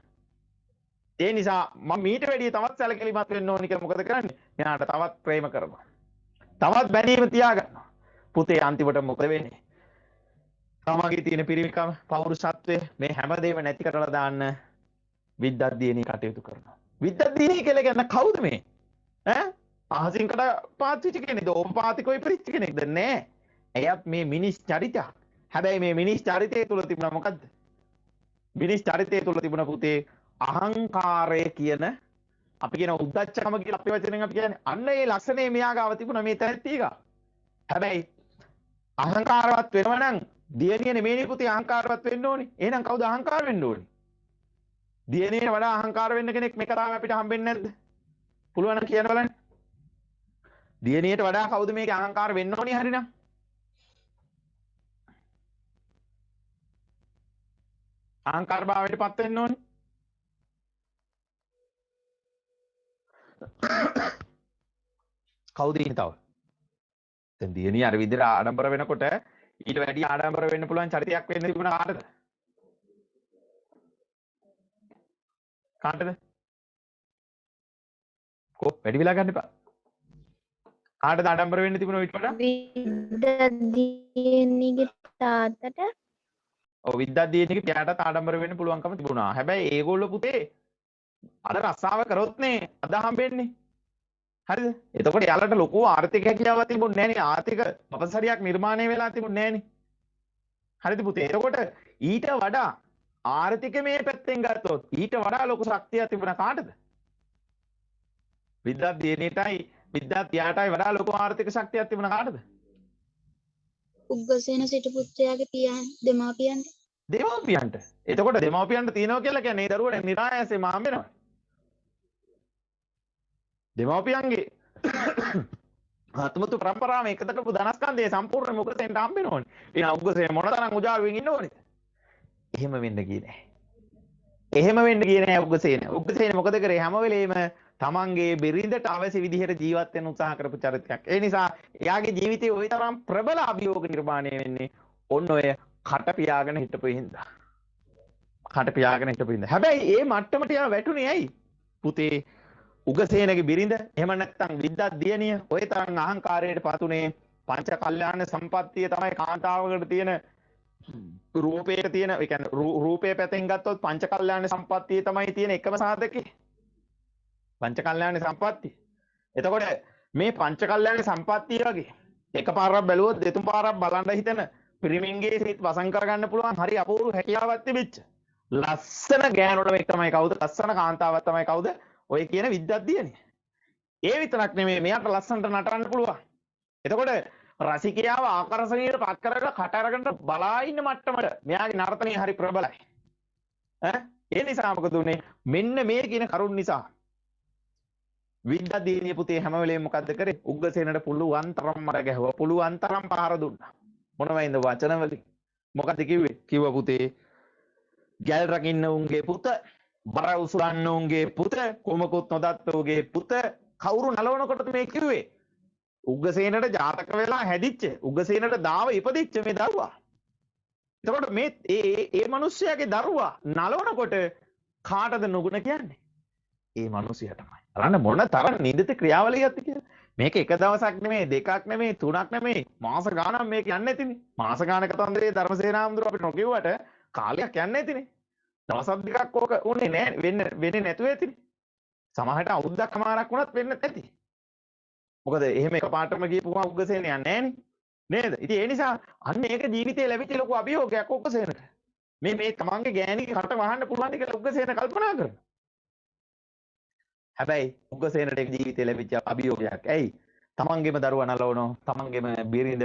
ඒ නිසා මම මීට වැඩිය තවත් සැලකිලිමත් වෙන්න ඕනි කියලා මොකද කරන්නේ? මෙයාට තවත් ප්‍රේම කරනවා. තවත් බැඳීම තියාගන්නවා. පුතේ අන්තිමට මොකද වෙන්නේ? තමන්ගේ තියෙන පිරිමිකම, පෞරුෂත්වය මේ හැමදේම නැති කරලා දාන්න විද්‍යාධ්‍යයනයේ කටයුතු කරනවා. විද්‍යාධ්‍යයනය කියලා කියන්නේ කවුද මේ? අහසින් කට පාත්විච්ච කෙනෙක්ද? ඕපපාතිකව ඉපදිච්ච කෙනෙක්ද? නෑ. එයත් මේ මිනිස් චරිතයක්. හැබැයි මේ මිනිස් චරිතය තුල තිබුණා මොකද්ද? මිනිස් චරිතය තුල තිබුණ පුතේ අහංකාරය කියන අපි කියන උද්දච්චකම කියලා අපේ වචනෙන් අපි කියන්නේ අන්න ඒ ලක්ෂණේ මෙයා ගාව තිබුණා මේ තැනැත්තිය ගාව. හැබැයි අහංකාරවත් වෙනවා නම් දියණිය නෙමෙයි පුතේ අහංකාරවත් වෙන්න ඕනේ. එහෙනම් කවුද අහංකාර වෙන්න ඕනේ? දියණියට වඩා අහංකාර වෙන්න කෙනෙක් මේ කරාම අපිට හම්බෙන්නේ නැද්ද? පුළුවන් නම් කියන්න බලන්න. දියණියට වඩා කවුද මේක අහංකාර වෙන්න ඕනේ හරිනම්? අහංකාර භාවයට පත් වෙන්න ඕනේ. කවුද ඉන්නේ තව? දැන් දියණිය අර විදිහට ආඩම්බර වෙනකොට ඊට වැඩි ආඩම්බර වෙන්න පුළුවන් චරිතයක් වෙන්න තිබුණා කාටද? කාටද? වැඩි වෙලා ගන්න එපා. කාටද ආඩම්බර වෙන්න තිබුණා ඊට වඩා? විද්‍යාධ්‍යයනයේ තාත්තට ඔව් විද්‍යාධ්‍යයනික පියාටත් ආඩම්බර වෙන්න පුළුවන්කම තිබුණා. හැබැයි ඒගොල්ලෝ පුතේ අද රස්සාව කරොත් නේ අද හම්බෙන්නේ. හරිද? එතකොට යාළුවට ලොකු ආර්ථික හැකියාවක් තිබුණේ නැහැ නේ. ආර්ථික අපසරියක් නිර්මාණය වෙලා තිබුණේ නැහැ නේ. හරිද පුතේ? එතකොට ඊට වඩා ආර්ථිකමය පැත්තෙන් ගත්තොත් ඊට වඩා ලොකු ශක්තියක් තිබුණා කාටද? විද්‍යාධ්‍යයනයටයි විද්‍යාත්‍යාටයි වඩා ලොකු ආර්ථික ශක්තියක් තිබුණා කාටද? උග්ගසේන සිටු පුත්‍රයාගේ පියාන් දෙමාපියන්ට. දෙමාපියන්ට. එතකොට දෙමාපියන්ට තියනවා කියලා කියන්නේ ඒ දරුවට නිරායාසයෙන්ම හම්බ වෙනවා. දෙමාපියන්ගේ ආත්මතු පරම්පරාව එකතු කරපු ධනස්කන්ධය සම්පූර්ණ උග්ගසේනට හම්බ වෙනෝනේ. එහෙනම් උග්ගසේන මොනතරම් උජාරුවෙන් ඉන්න ඕනේද? එහෙම වෙන්න ගියේ නැහැ. එහෙම වෙන්න ගියේ නැහැ උග්ගසේන. උග්ගසේන මොකද කරේ? හැම වෙලේම තමන්ගේ බිරිඳට අවශ්‍ය විදිහට ජීවත් වෙන්න උත්සාහ කරපු චරිතයක්. ඒ නිසා එයාගේ ජීවිතේ ওই තරම් ප්‍රබල අභියෝග නිර්මාණය වෙන්නේ ඔන්න ඔය කට පියාගෙන හිටපු හින්දා. කට පියාගෙන හිටපු හින්දා. හැබැයි ඒ මට්ටමට එයා වැටුනේ ඇයි? පුතේ උගසේනගේ බිරිඳ එහෙම නැත්නම් විද්‍යාධ්‍යයනිය ওই තරම් අහංකාරයට පතුනේ පංච කල්යාණ සම්පත්තිය තමයි කාන්තාවකට තියෙන රූපයට තියෙන ඒ කියන්නේ රූපයේ පැතෙන් ගත්තොත් පංච කල්යාණ සම්පත්තිය තමයි තියෙන එකම සාධකේ. පංච කල්යාණ සම්පත්තිය. එතකොට මේ පංච කල්යාණ සම්පත්තිය වගේ එකපාරක් බැලුවොත් දෙතුන් පාරක් බලන්න හිතන පිරිමින්ගේ සිත වසන් කරගන්න පුළුවන් හරි අපූර්ව හැකියාවක් තිබිච්ච ලස්සන ගෑනුට තමයි කවුද? ලස්සන කාන්තාවක් තමයි කවුද? ඔය කියන විද්‍යාධ්‍යයනිය. ඒ විතරක් නෙමෙයි මෙයාට ලස්සනට නටන්න පුළුවන්. එතකොට රසිකයාව ආකර්ෂණීයට පත් කරගෙන කට අරගෙන බලා ඉන්න මට්ටමට මෙයාගේ නර්තනය හරි ප්‍රබලයි. ඒ නිසා මොකද උනේ? මෙන්න මේ කියන කරුණ නිසා විද්‍යාධ්‍යයනිය පුතේ හැම වෙලේම මොකද්ද කරේ? උග්ගසේනට පුළුවන් තරම් මර ගැහුවා. පුළුවන් තරම් පහර දුන්නා. මොනවයින්ද වචන වලින්? මොකද්ද කිව්වේ? කිව්වා පුතේ ගැල් රකින්න උන්ගේ පුත, බර උසුලන්න උන්ගේ පුත, කොමකුත් නොදත්ත උගේ පුත කවුරු නලවනකොට මේ කිව්වේ? උග්ගසේනට ජාතක වෙලා හැදිච්ච, උග්ගසේනට දාව ඉපදිච්ච මේ දරුවා. එතකොට මේ ඒ මිනිස්සයාගේ දරුවා නලවනකොට කාටද නුගුණ කියන්නේ? ඒ මිනිසයා තමයි. අරන්න මොන තරම් නිදිත ක්‍රියාවලියක්ද කියලා. මේක එක දවසක් නෙමෙයි, දෙකක් නෙමෙයි, තුනක් නෙමෙයි, මාස ගාණක් මේක යන්නේ නැතිනේ. මාස ගාණක කතන්දරේ ධර්මසේනාම්දුර අපිට නොකියුවට කාලයක් යන්නේ නැතිනේ. දවසක් දෙකක් ඕක උනේ නැහැ, වෙන්නේ නැතුව ඇතිනේ. සමහරට අවුරුද්දක්මාරක් වුණත් වෙන්නේ නැති. මොකද එහෙම එකපාරටම ගියපුවා උග්ගසේන යන්නේ නැහනේ. නේද? ඉතින් ඒ නිසා අන්න ඒක ජීවිතේ ලැබිච්ච ලොකු අභියෝගයක් උග්ගසේනට. මේ තමන්ගේ ගෑණිගේ කට වහන්න පුළුවන් කියලා උග්ගසේන කල්පනා කරනවා. හැබැයි උග්ගසේනට ඒක ජීවිතේ ලැබිච්ච අභියෝගයක්. ඇයි? තමන්ගේම දරුවා නලවනවා, තමන්ගේම බිරිඳ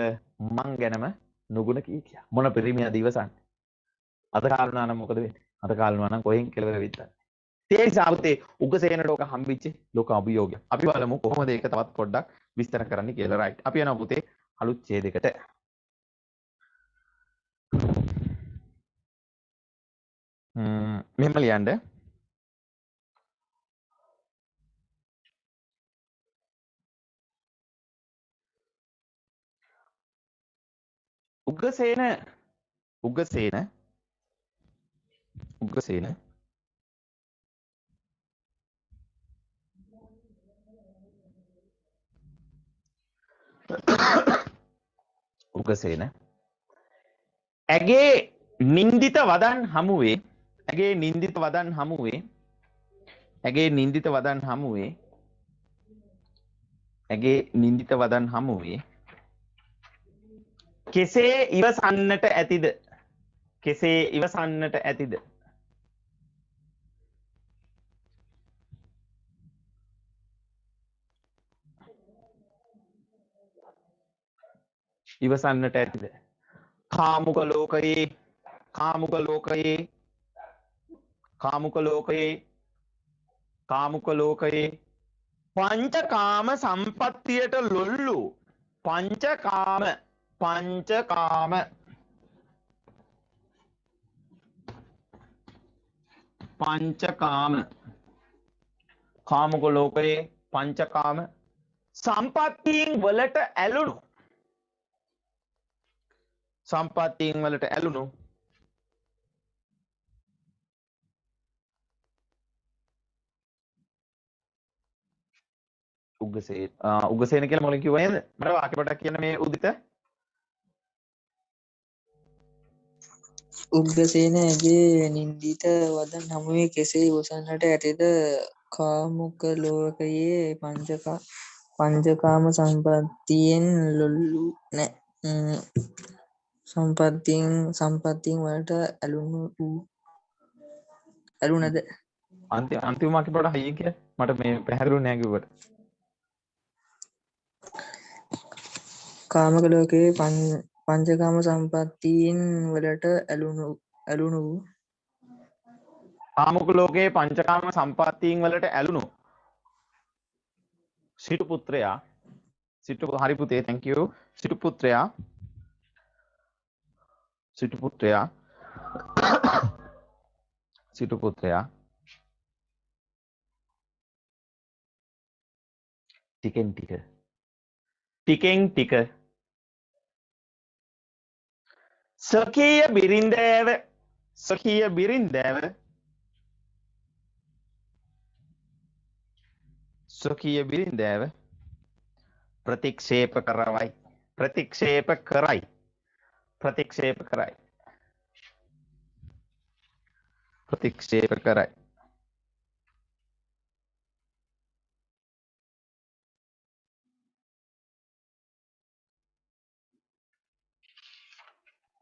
මං ගැනම නුගුණ කියා. මොන පිරිමියද ඉවසන්නේ? අද කාලුණා නම් මොකද වෙන්නේ? අද කාලුණා නම් කොහෙන් කෙලවර වෙයිද? ඒ නිසා පුතේ උග්ගසේනට ඕක හම්බෙච්ච ලොකු අභියෝගයක්. අපි බලමු කොහොමද ඒක තවත් පොඩ්ඩක් විස්තර කරන්න කියලා. රයිට්. අපි යනවා පුතේ අලුත් ඡේදයකට. මෙහෙම ලියන්න. උග්ගසේන ඇගේ නින්දිත වදන් හමුවේ කෙසේ ඉවසන්නට ඇතිද? ඉවසන්නට ඇතිද? කාමුක ලෝකයේ පංචකාම සම්පත්තියට ලොල්ලු පංචකාම කාමුක ලෝකයේ පංචකාම සම්පත්තීන් වලට ඇලුණු උග්ගසේන කියලා මොකක්ද කිව්වේ නේද? මට වාක්‍ය පොඩක් කියන්න මේ උදිත. උග්‍රසේනගේ නින්දිත වදන් හමුවේ කෙසේ ඉවසන්නට ඇතිද? කාමුක ලෝකයේ පංචකාම සම්පත්තියෙන් ලොල්ලු නෑ. සම්පත්තියෙන් වලට ඇලුනද? අන්තිම වාක්‍ය පොඩ්ඩක් හයියෙන් කියන්න. මට මේ පැහැදිලි නෑ කිව්වට. කාමක ලෝකයේ පංචකාම සම්පත්තියෙන් වලට ඇලුණු කාමුක ලෝකයේ පංචකාම සම්පත්තීන් වලට ඇලුණු සිටු පුත්‍රයා හරි පුතේ thank you සිටු පුත්‍රයා ටිකෙන් ටික සකීය බිරින්දෑව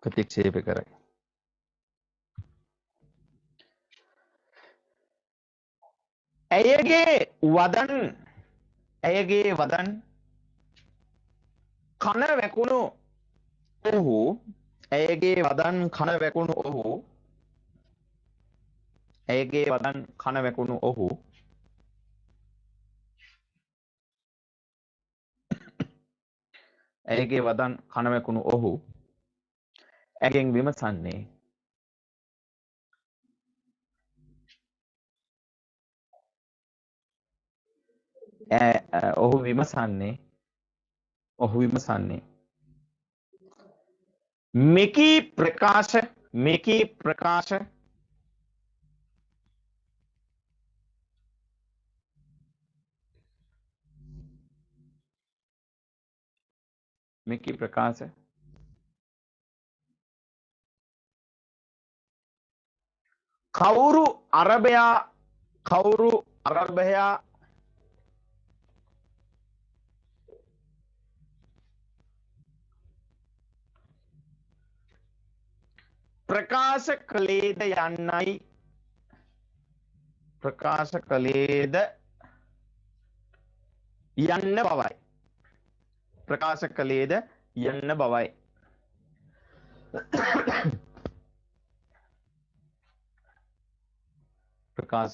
ප්‍රතික්ෂේප කරයි. ඇයගේ වදන් කන වැකුණු ඔහු ඇගෙන් විමසන්නේ ඔහු විමසන්නේ මෙකී ප්‍රකාශ කවුරු අරබයා ප්‍රකාශ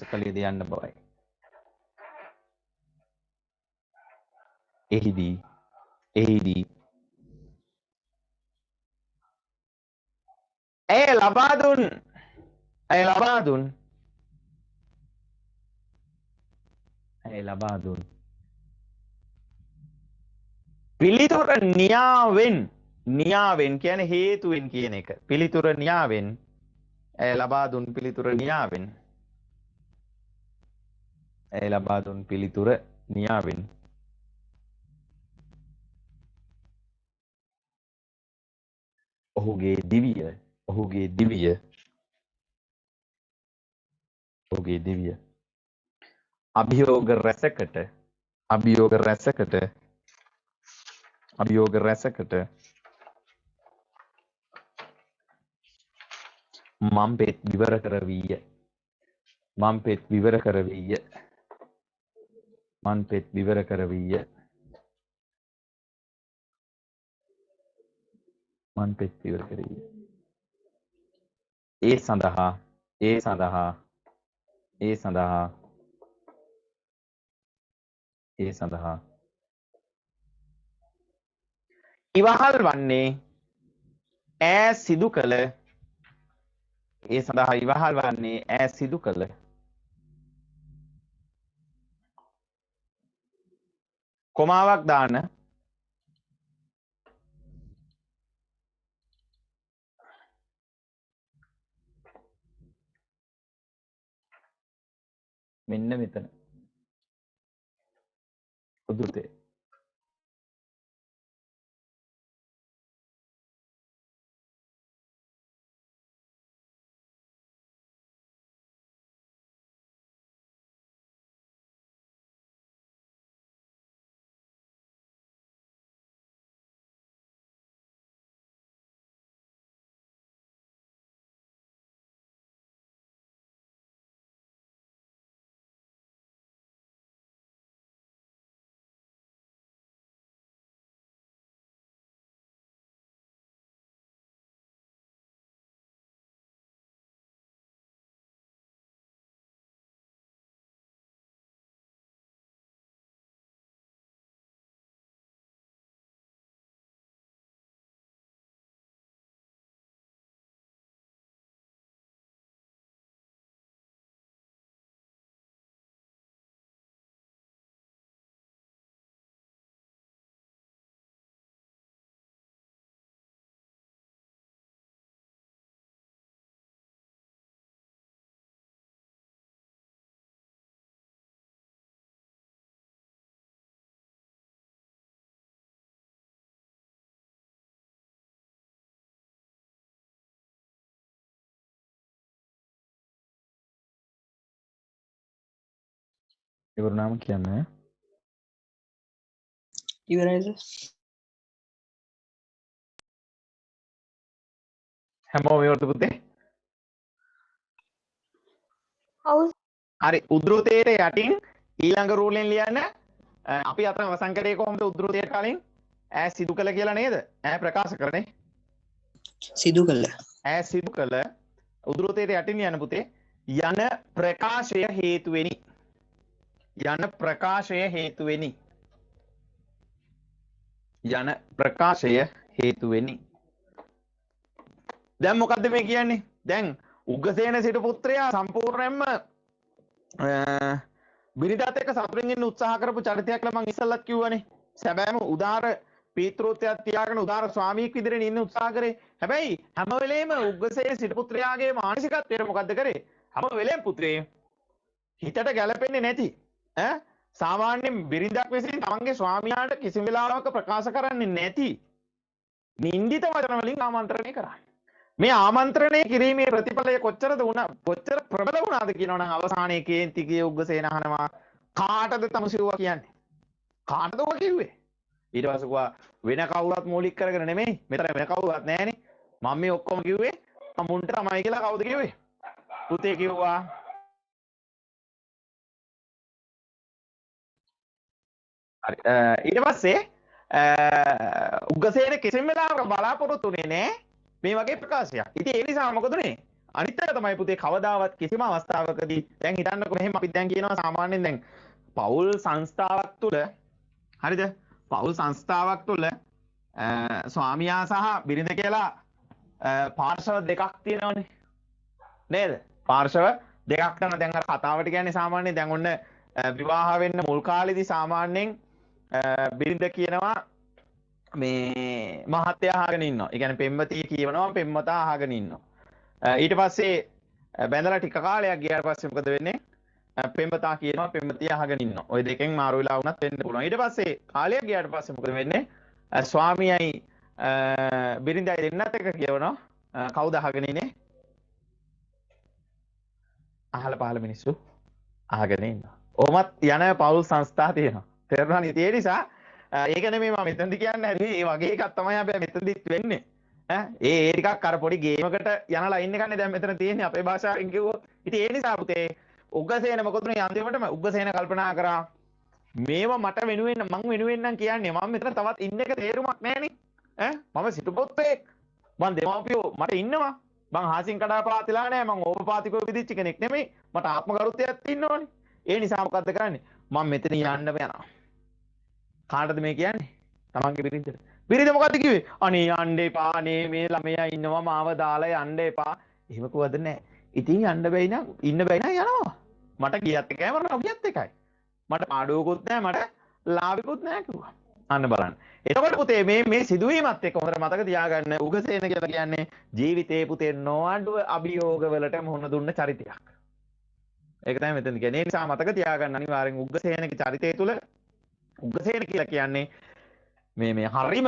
කළේද යන්න බවයි. එහිදී ඇය ලබා දුන් පිළිතුර නියාවෙන් කියන්නේ හේතුවෙන් කියන එක. පිළිතුර නියාවෙන් ඇය ලබා දුන් පිළිතුර නියාවෙන් ඔහුගේ දිවිය අභියෝග රැසකට මම් පෙත් විවර කරවීය. ඒ සඳහා ඉවහල් වන්නේ ඈ සිදු කළ කොමාවක් දාන්න මෙන්න මෙතන උදුතේ ඉවරනාම කියන්නේ ඉවරයිද? හැමෝම ඉවරද පුතේ? ඔව් හරි උද්ෘතයට යටින් ඊළඟ රූලෙන් ලියන්න අපි අතන අවසන් කරේ කොහොමද උද්ෘතයට කලින් ඈ සිදු කළ කියලා නේද? ඈ ප්‍රකාශ කරන්නේ. සිදු කළ ඈ සිදු කළ උද්ෘතයට යටින් ලියන්න පුතේ යන ප්‍රකාශය හේතුවෙනි. යන ප්‍රකාශය හේතුවෙනි. යන ප්‍රකාශය හේතුවෙනි. දැන් මොකද්ද මේ කියන්නේ? දැන් උග්ගසේන සිටු පුත්‍රයා සම්පූර්ණයෙන්ම බිරිඳත් එක්ක සතුටින් ඉන්න උත්සාහ කරපු චරිතයක් කියලා මම ඉස්සල්ලත් කිව්වනේ. සැබෑම උදාර පීතෘත්වයක් තියාගෙන උදාර ස්වාමියෙක් විදිහට ඉන්න උත්සාහ කරේ. හැබැයි හැම වෙලේම උග්ගසේන සිටු පුත්‍රයාගේ මානසිකත්වයට මොකද්ද කරේ? හැම වෙලේම පුත්‍රේ හිතට ගැලපෙන්නේ නැති සාමාන්‍යයෙන් බිරිඳක් විසින් තමන්ගේ ස්වාමියාට කිසිම වෙලාවක ප්‍රකාශ කරන්නේ නැති නින්දිත වචන වලින් ආමන්ත්‍රණය කරන්නේ. මේ ආමන්ත්‍රණය කිරීමේ ප්‍රතිඵලය කොච්චර ප්‍රබල වුණාද කියනවනම් අවසානයේ කේන්තිගේ උග්ගසේන අහනවා කාටද තමුසිරුවා කියන්නේ? කාටද ඔය කිව්වේ? ඊට පස්සේ කිව්වා වෙන කවුරුත් මූලික කරගෙන නෙමෙයි. මෙතන වෙන කවුරුත් නැහනේ. මම මේ ඔක්කොම කිව්වේ මුන්ට තමයි කියලා කවුද කිව්වේ? පුතේ කිව්වා. හරි ඊට පස්සේ උග්ගසේන කිසිම වෙලාවක බලාපොරොත්තු වෙන්නේ නැහැ මේ වගේ ප්‍රකාශයක්. ඉතින් ඒ නිසා මොකද උනේ? අනිත් එක තමයි පුතේ කවදාවත් කිසිම අවස්ථාවකදී දැන් හිතන්නකො මෙහෙම අපි දැන් කියනවා සාමාන්‍යයෙන් දැන් පෞල් සංස්ථාවක් තුළ හරිද? පෞල් සංස්ථාවක් තුළ ස්වාමියා සහ බිරිඳ කියලා පාර්ශව දෙකක් තියෙනවනේ. නේද? පාර්ශව දෙකක් කරන දැන් අර කතාවට කියන්නේ සාමාන්‍යයෙන් දැන් ඔන්න විවාහ වෙන්න මුල් කාලේදී සාමාන්‍යයෙන් බිරිඳ කියනවා මේ මහත්ය අහගෙන ඉන්නවා. ඒ කියන්නේ පෙම්වතිය කියවනවා පෙම්වතා අහගෙන ඉන්නවා. ඊට පස්සේ බැඳලා ටික කාලයක් ගියාට පස්සේ මොකද වෙන්නේ? පෙම්වතා කියනවා පෙම්වතිය අහගෙන ඉන්නවා. ওই දෙකෙන් මාරු වෙලා වුණත් වෙන්න පුළුවන්. ඊට පස්සේ කාලයක් ගියාට පස්සේ මොකද වෙන්නේ? ස්වාමියයි බිරිඳයි දෙන්නත් එක කියවනවා. කවුද අහගෙන ඉන්නේ? අහල පහල මිනිස්සු අහගෙන ඉන්නවා. ඔහොමත් යන පෞල් සංස්ථා තියෙනවා. තේරුණා නේද? ඒ නිසා ඒක නෙමෙයි මම මෙතනදි කියන්නේ. හරි ඒ වගේ එකක් තමයි අපි මෙතනදිත් වෙන්නේ. ඒ ටිකක් අර පොඩි ගේමකට යන ලයින් එකනේ දැන් මෙතන තියෙන්නේ අපේ භාෂාවෙන් කිව්වොත්. ඉතින් ඒ නිසා පුතේ උග්ගසේන මොකද උනේ අන්තිමටම උග්ගසේන කල්පනා කරා මේවා මට වෙනුවෙන් මං වෙනුවෙන් නම් කියන්නේ මම මෙතන තවත් ඉන්න එක තේරුමක් නැහනේ. මම සිටුපොත්තෙක්. මං දෙමාපියෝ මට ඉන්නවා. මං හාසින් කඩා පාතිලා නැහැ. මං ඕපපාතිකව විදිච්ච කෙනෙක් නෙමෙයි. මට ආත්ම ගරුත්වයක් තියෙනවනේ. ඒ නිසා මොකද්ද කරන්නේ? මම මෙතන යන්න යනවා. කාටද මේ කියන්නේ? තමන්ගේ බිරිඳට. බිරිඳ මොකද්ද කිව්වේ? අනේ යන්න එපා. අනේ මේ ළමයා ඉන්නවා මාව දාලා යන්න එපා. එහෙම කිව්වද නැහැ. ඉතින් යන්න බැයි නම් ඉන්න බැයි නම් යනවා. මට ගියත් එකයි මට ගියත් එකයි. මට පාඩුවකුත් නැහැ මට ලාභිකුත් නැහැ කිව්වා. අන්න බලන්න. එතකොට පුතේ මේ සිදුවීමත් එක්ක හොඳට මතක තියාගන්න උගසේන කියලා කියන්නේ ජීවිතේ පුතේ නොඅඩුව අභියෝග වලට මුහුණ දුන්න චරිතයක්. ඒක තමයි මෙතන කියන්නේ. ඒ නිසා මතක තියාගන්න අනිවාර්යෙන් උග්ගසේනගේ චරිතය තුළ උග්ගසේන කියලා කියන්නේ මේ හරිම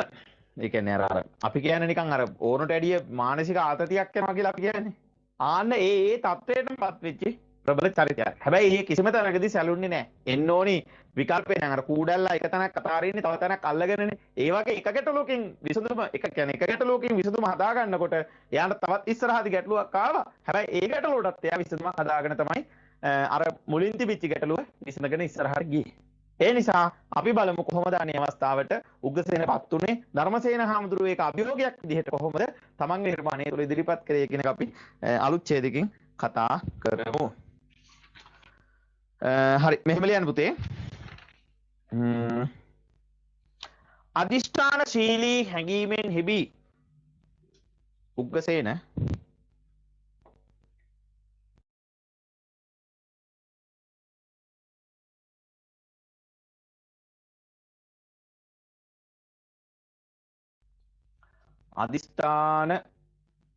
ඒ කියන්නේ අර අපි කියන්නේ නිකන් අර ඕනට වැඩිය මානසික ආතතියක් යනවා කියලා අපි කියන්නේ. ආන්න ඒ තත්වයටමපත් වෙච්ච ප්‍රබල චරිතයක්. හැබැයි මේ කිසිම තැනකදී සැලුන්නේ නැහැ. එන්න ඕනි විකල්පේ නම් අර කූඩල්ලා එක තැනක් අතාරින්නේ තව තැනක් අල්ලගෙනනේ. ඒ වගේ එක ගැටලුවකින් විසඳුම එක කියන්නේ එක ගැටලුවකින් විසඳුම හදා ගන්නකොට එයාට තවත් ඉස්සරහදී ගැටලුවක් ආවා. හැබැයි ඒ ගැටලුවටත් එයා විසඳුමක් හදාගෙන තමයි අර මුලින් තිබිච්ච ගැටලුව විසඳගෙන ඉස්සරහට ගියේ. ඒ නිසා අපි බලමු කොහොමද අනේ අවස්ථාවට උග්ගසේනපත් උනේ ධර්මසේන හාමුදුරුවෝ ඒක අභියෝගයක් විදිහට කොහොමද තමන්ගේ නිර්මාණය තුළ ඉදිරිපත් කරේ කියන එක අපි අලුත් ඡේදකින් කතා කරමු. හරි මෙහෙම ලියන්න පුතේ. අදිෂ්ඨානශීලී හැඟීමෙන් හිබි උග්ගසේන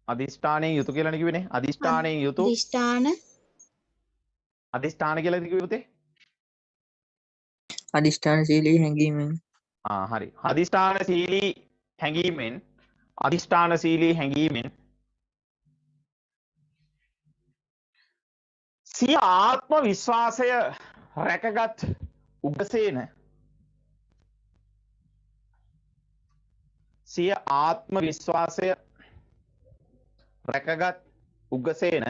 අදිෂ්ඨානයෙන් යුතු කියලා කිව්වනේ. අදිෂ්ඨානයෙන් යුතු අදිෂ්ඨාන කියලා කිව්වේ පුතේ. අදිෂ්ඨානශීලී හැඟීමෙන්. හරි. අදිෂ්ඨානශීලී හැඟීමෙන් සිය ආත්ම විශ්වාසය රැකගත් උගසේන සිය ආත්ම විශ්වාසය රැකගත් උගසේන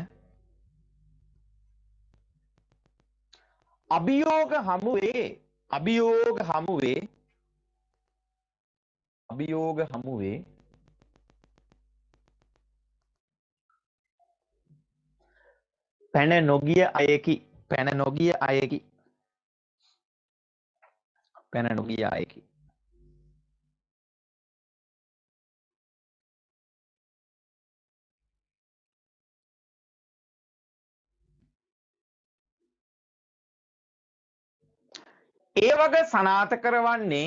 අභියෝග හමුවේ පැන නොගිය අයකි ඒ වග සනාථ කරවන්නේ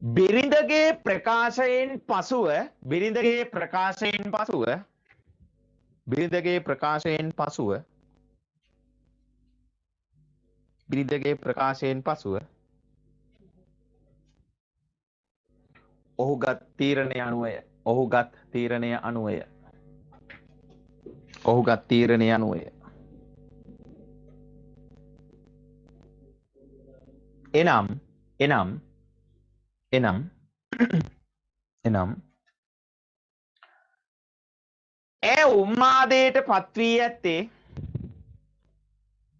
බිරිඳගේ ප්‍රකාශයෙන් පසුව ඔහුගත් තීරණය අනුවය එනම් ඇය උම්මාදයට පත්වී ඇත්තේ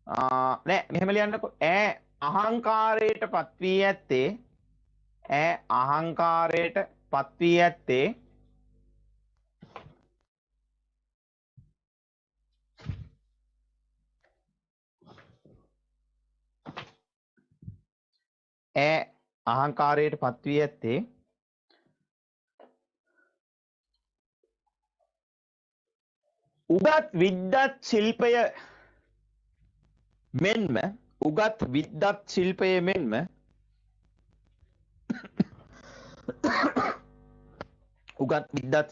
නෑ මෙහෙම ලියන්නකෝ ඇය අහංකාරයට පත්වී ඇත්තේ උගත් විද්වත්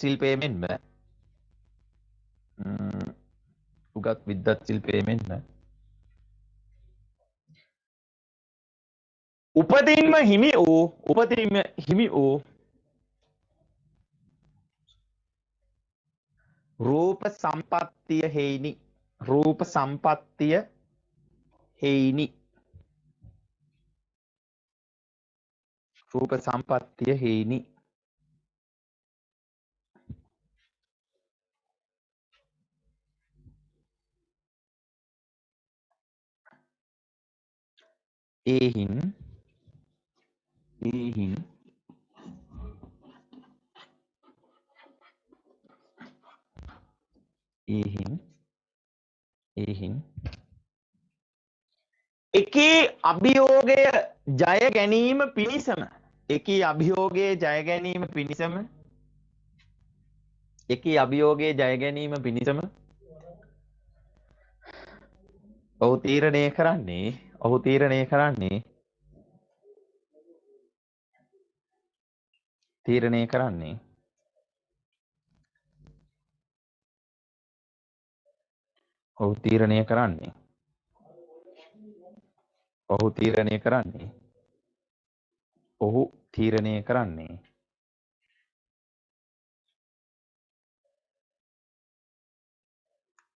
ශිල්පය මෙන්ම උපතින්ම හිමි වූ රූප සම්පත්තිය හේිනි ඒහින් එකී අභියෝගය ජය ගැනීම පිණිසම ඔහු තීරණය කරන්නේ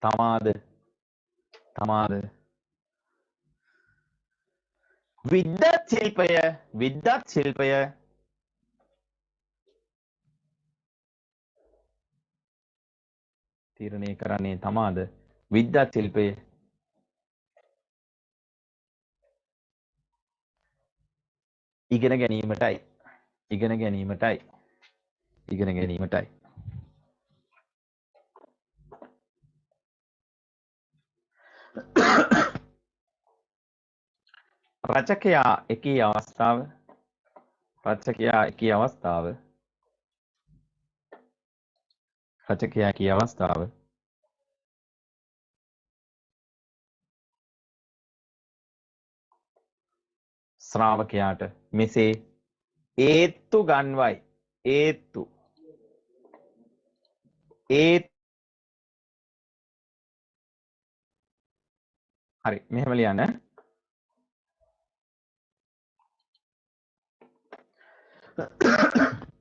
තමාද විද්වත් ශිල්පය තීරණය කරන්නේ තමාද විද්වත් ශිල්පය ඉගෙන ගැනීමටයි රචකයා එකී අවස්ථාව ශ්‍රාවකයාට මෙසේ ඒත්තු ගන්වයි හරි මෙහෙම ලියන්න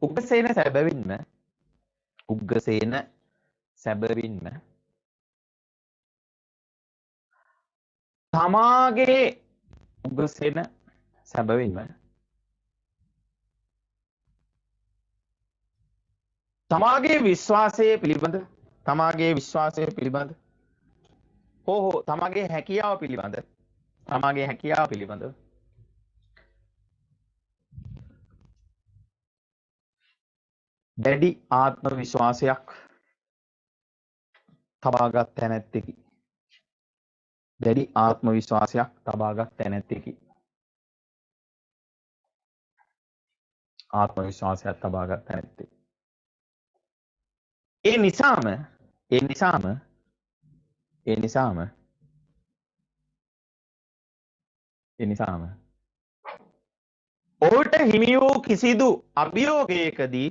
උග්ගසේන සැබවින්ම උග්ගසේන සැබවින්ම තමාගේ උග්ගසේන සැබවින්ම තමාගේ විශ්වාසය පිළිබඳ හෝ තමාගේ හැකියාව පිළිබඳ දැඩි ආත්ම විශ්වාසයක් තබාගත් තැනැත්තෙකි. දැඩි ආත්ම විශ්වාසයක් තබාගත් තැනැත්තෙකි. ආත්ම විශ්වාසයක් තබාගත් තැනැත්තෙකි. ඒ නිසාම ඔහුට හිමි වූ කිසිදු අභියෝගයකදී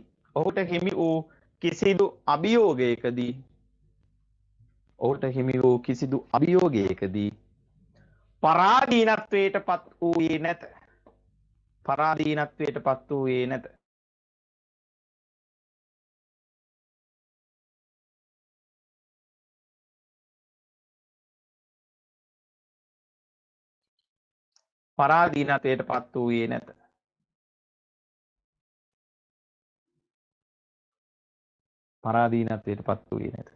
පරාදීනත්වයට පත් වූයේ නැත.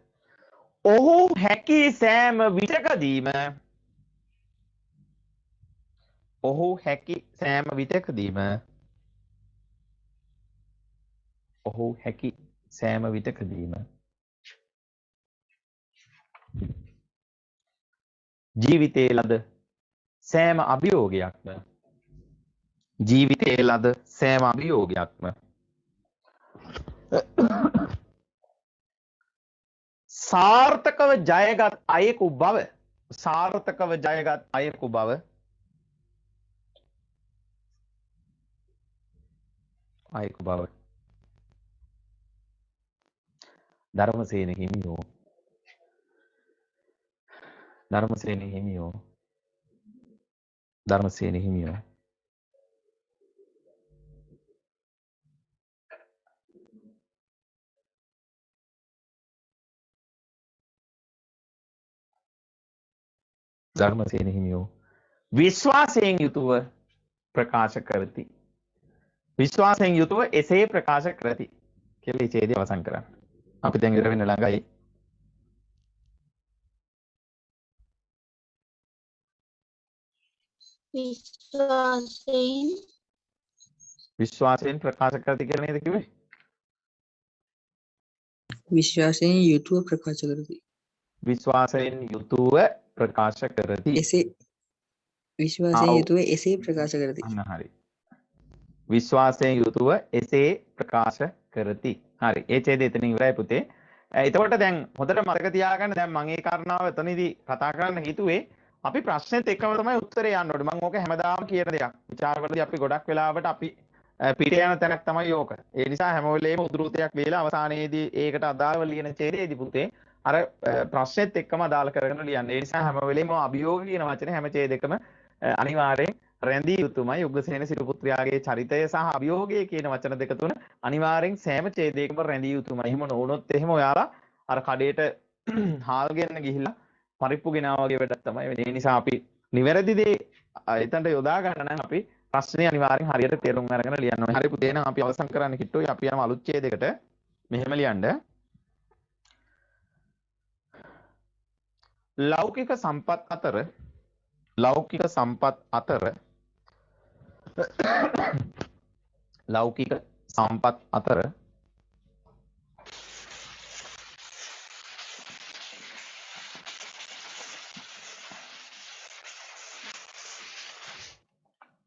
ඔහු හැකි සෑම විටකදීම ජීවිතයේ ලද සෑම අභියෝගයක්ම සාර්ථකව ජයගත් අයෙකු බව ධර්මසේන හිමියෝ විශ්වාසයෙන් යුතුව ප්‍රකාශ කරති. එසේ ප්‍රකාශ කරති කියලා ඡේදය අවසන් කරන්න. අපි දැන් ඉවර වෙන්න ළඟයි. විශ්වාසයෙන් ප්‍රකාශ කරති කියලා නේද කිව්වේ? විශ්වාසයෙන් යුතුව ප්‍රකාශ කරති. විශ්වාසයෙන් යුතුව ප්‍රකාශ කරති. විශ්වාසයෙන් යුතුව එසේ ප්‍රකාශ කරති. අන්න හරි. විශ්වාසයෙන් යුතුව එසේ ප්‍රකාශ කරති. හරි. ඒ ඡේදය එතනින් ඉවරයි පුතේ. එතකොට දැන් හොඳට මතක තියාගන්න දැන් මම මේ කාරණාව එතනදී කතා කරන්න හිතුවේ අපි ප්‍රශ්නෙත් එක්කම තමයි උත්තරේ යන්න ඕනේ. මම ඕක හැමදාම කියන දෙයක්. විචාරවලදී අපි ගොඩක් වෙලාවට අපි පිට යන තැනක් තමයි ඕක. ඒ නිසා හැම වෙලේම උද්ෘතයක් ලියලා අවසානයේදී ඒකට අදාළව ලියන ඡේදයේදී පුතේ අර ප්‍රශ්නෙත් එක්කම අදාළ කරගෙන ලියන්න. ඒ නිසා හැම වෙලේම අභියෝග කියන වචනේ හැම ඡේදයකම අනිවාර්යෙන් රැඳී යුතුමයි. උග්ගසේන සිටු පුත්‍රයාගේ චරිතය සහ අභියෝගය කියන වචන දෙක තුන අනිවාර්යෙන් සෑම ඡේදයකම රැඳී යුතුමයි. එහෙම නොවුනොත් එහෙම ඔයාලා අර කඩේට හාල් ගෙන්න ගිහිල්ලා පරිප්පු ගෙනාවා වගේ වැඩක් තමයි වෙන්නේ. ඒ නිසා අපි නිවැරදි දේ එතනට යොදා ගන්න නම් අපි ප්‍රශ්නේ අනිවාර්යෙන් හරියට තේරුම් අරගෙන ලියන්න ඕනේ. හරි පුතේ එහෙනම් අපි අවසන් කරන්න කිට්ටුයි. අපි යමු අලුත් ඡේදයකට. මෙහෙම ලියන්න. ලෞකික සම්පත් අතර ලෞකික සම්පත් අතර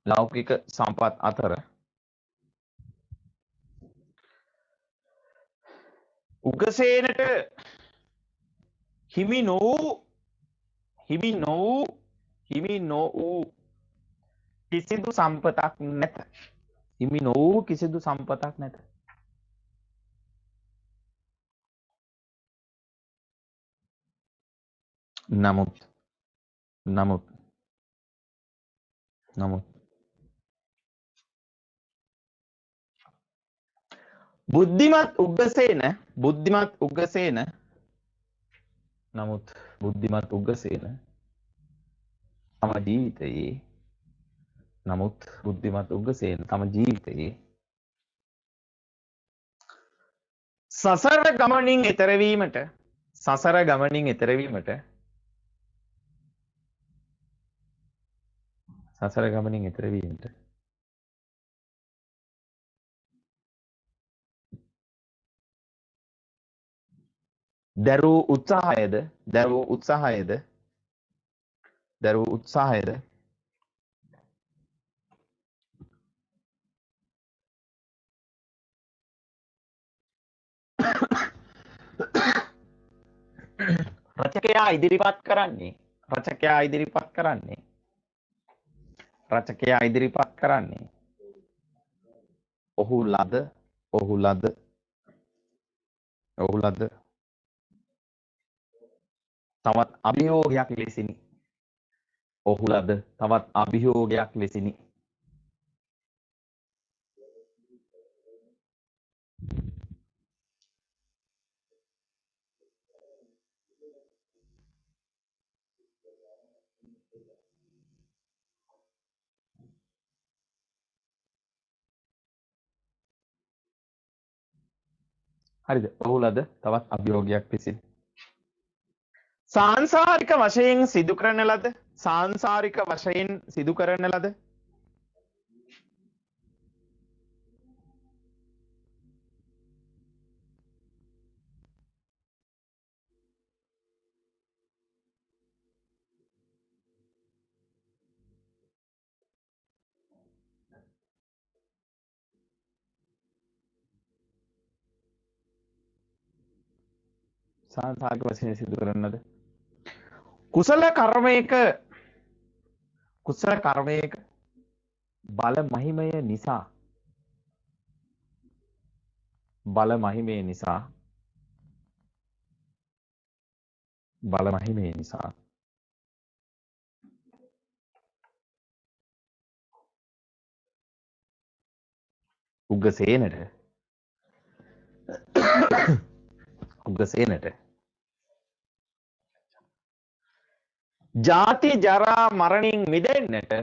ලෞකික සම්පත් අතර උගසේනට හිමි නොවූ කිසිදු සම්පතක් නැත. හිමි නොවූ කිසිදු සම්පතක් නැත. නමුත් බුද්ධිමත් උග්ගසේන නමුත් බුද්ධිමත් උග්ගසේන තම ජීවිතයේ සසර ගමනින් එතරවීමට දරූ උත්සාහයද රචකයා ඉදිරිපත් කරන්නේ ඔහු ලද තවත් අභියෝගයක් ලෙසිනි. හරිද? ඔහු ලද තවත් අභියෝගයක් ලෙසිනි. සාංශාරික වශයෙන් සිදු කරන ලද කුසල කර්මයක බල මහිමය නිසා උග්ගසේනට ජාති ජරා මරණින් මිදෙන්නට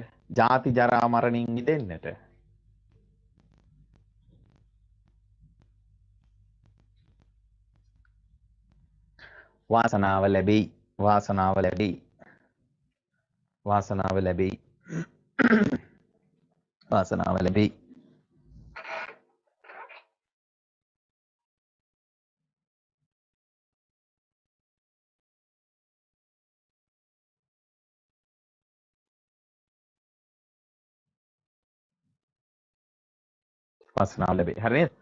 වාසනාව ලැබෙයි. හරි නේද?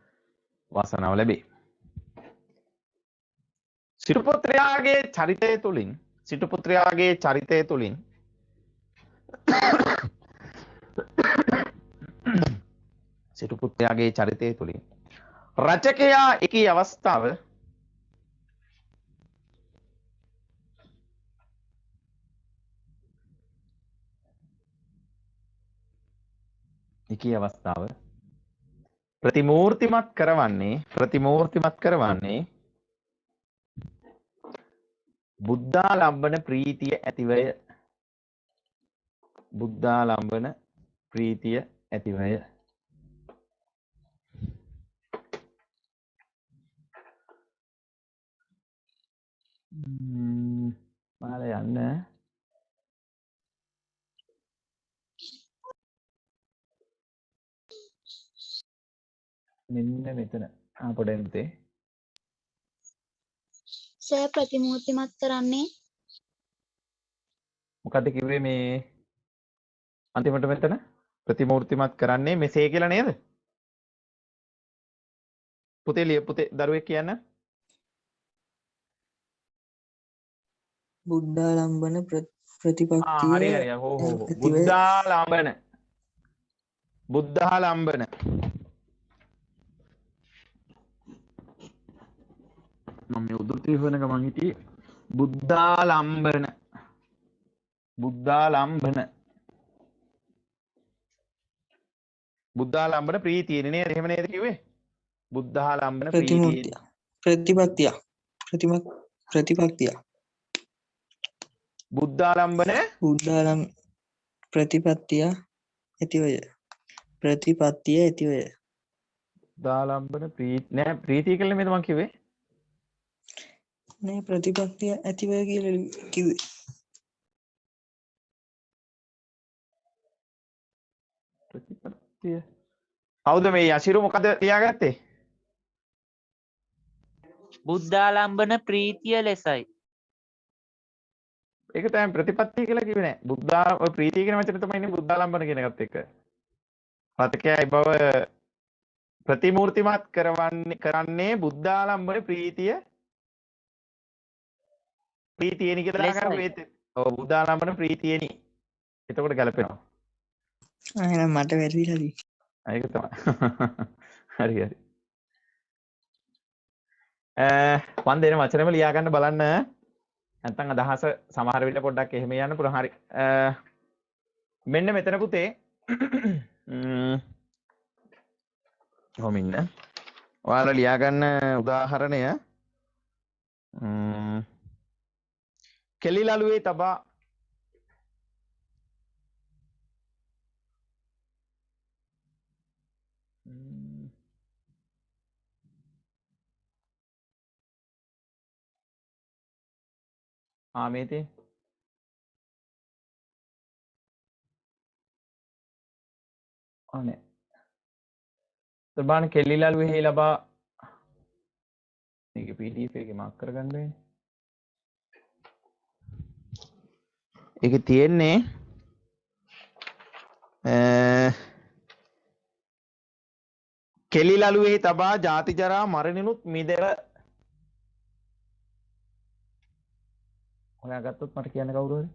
වාසනාව ලැබෙයි. සිටු පුත්‍රයාගේ චරිතය තුලින් රචකයා එකී අවස්ථාව ප්‍රතිමූර්තිමත් කරවන්නේ බුද්ධාලම්බන ප්‍රීතිය ඇතිවය. මාල යන්න මෙන්න මෙතන පොඩෙන්තේ සෑ ප්‍රතිමූර්තිමත් කරන්නේ මොකද්ද කිව්වේ මේ අන්තිමට මෙතන ප්‍රතිමූර්තිමත් කරන්නේ මෙසේ කියලා නේද? පුතේ දරුවෙක් කියන්න. බුද්ධාලම්බන ප්‍රතිපත්තිය හරි බුද්ධාලම්බන මම මේ උද්දෘතය හොයන ගමන් හිටියේ බුද්ධාලම්බන ප්‍රීතියනේ නේද? එහෙම නේද කිව්වේ? බුද්ධාලම්බන ප්‍රීතිය प्रतिमूर्तिया प्रतिपत्तिया प्रतिपत्तिया බුද්ධාලම්බන उदाहरण प्रतिपत्तिया इतिवय प्रतिपत्तिया इतिवय දාලම්බන නෑ ප්‍රීතිය කියලා නෙමෙයි මම කිව්වේ नहीं प्रतिपत्तिया इतिवय की ප්‍රතිපත්තිය කවුද මේ යසිරු මොකද ලියාගත්තේ බුද්ධාලම්බන ප්‍රීතිය ලෙසයි. ඒක තමයි ප්‍රතිපත්තිය කියලා කිව්වේ නෑ බුද්ධා ඔය ප්‍රීතිය කියන වචනේ තමයි ඉන්නේ බුද්ධාලම්බන කියන එකත් එක්ක රතකයයි බව ප්‍රතිමූර්තිමත් කරන්නේ බුද්ධාලම්බන ප්‍රීතියනි කියලා දාගන්න වේත ඔව් බුද්ධාලම්බන ප්‍රීතියනි එතකොට ගැලපෙනවා එහෙනම් මට වැරදිලා දී ඒක තමයි හරි හරි මම දෙන වචනෙම ලියා ගන්න බලන්න නැත්නම් අදහස සමහර විට පොඩ්ඩක් එහෙම යන්න පුළුවන් හරි මෙන්න මෙතන පුතේ කොහොම ඉන්න ඔයාලා ලියා ගන්න උදාහරණය කෙලිලලුවේ තබා මේ තියෙන්නේ අනේ සබාන කෙලිලලුවේ ලබා මේක PDF එකේ මාක් කරගන්න වෙන්නේ ඒකේ තියෙන්නේ කෙලිලලුවේ තබා ජාති ජරා මරණිනුත් මිදෙව ඔයා ගත්තොත් මට කියන්න කවුරු හරි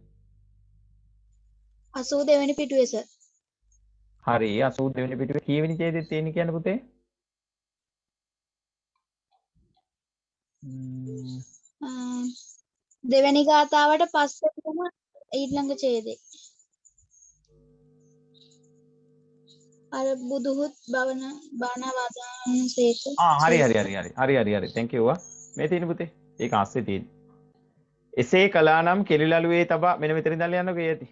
82 වෙනි පිටුවේ සර්. හරි 82 වෙනි පිටුවේ කීවෙනි ඡේදෙත් තියෙන්නේ කියන්න පුතේ දෙවැනි ගාථාවට පස්සේ තමයි ඊළඟ ඡේදේ. අර බුදුහුත් බණ වදාන්සේක. හරි thank you මේ තියෙන පුතේ ඒක ASCII තියෙන්නේ එසේ කළා නම් කෙලිලලුවේ තබා මෙන්න මෙතන ඉඳන් යන්නකෝ යති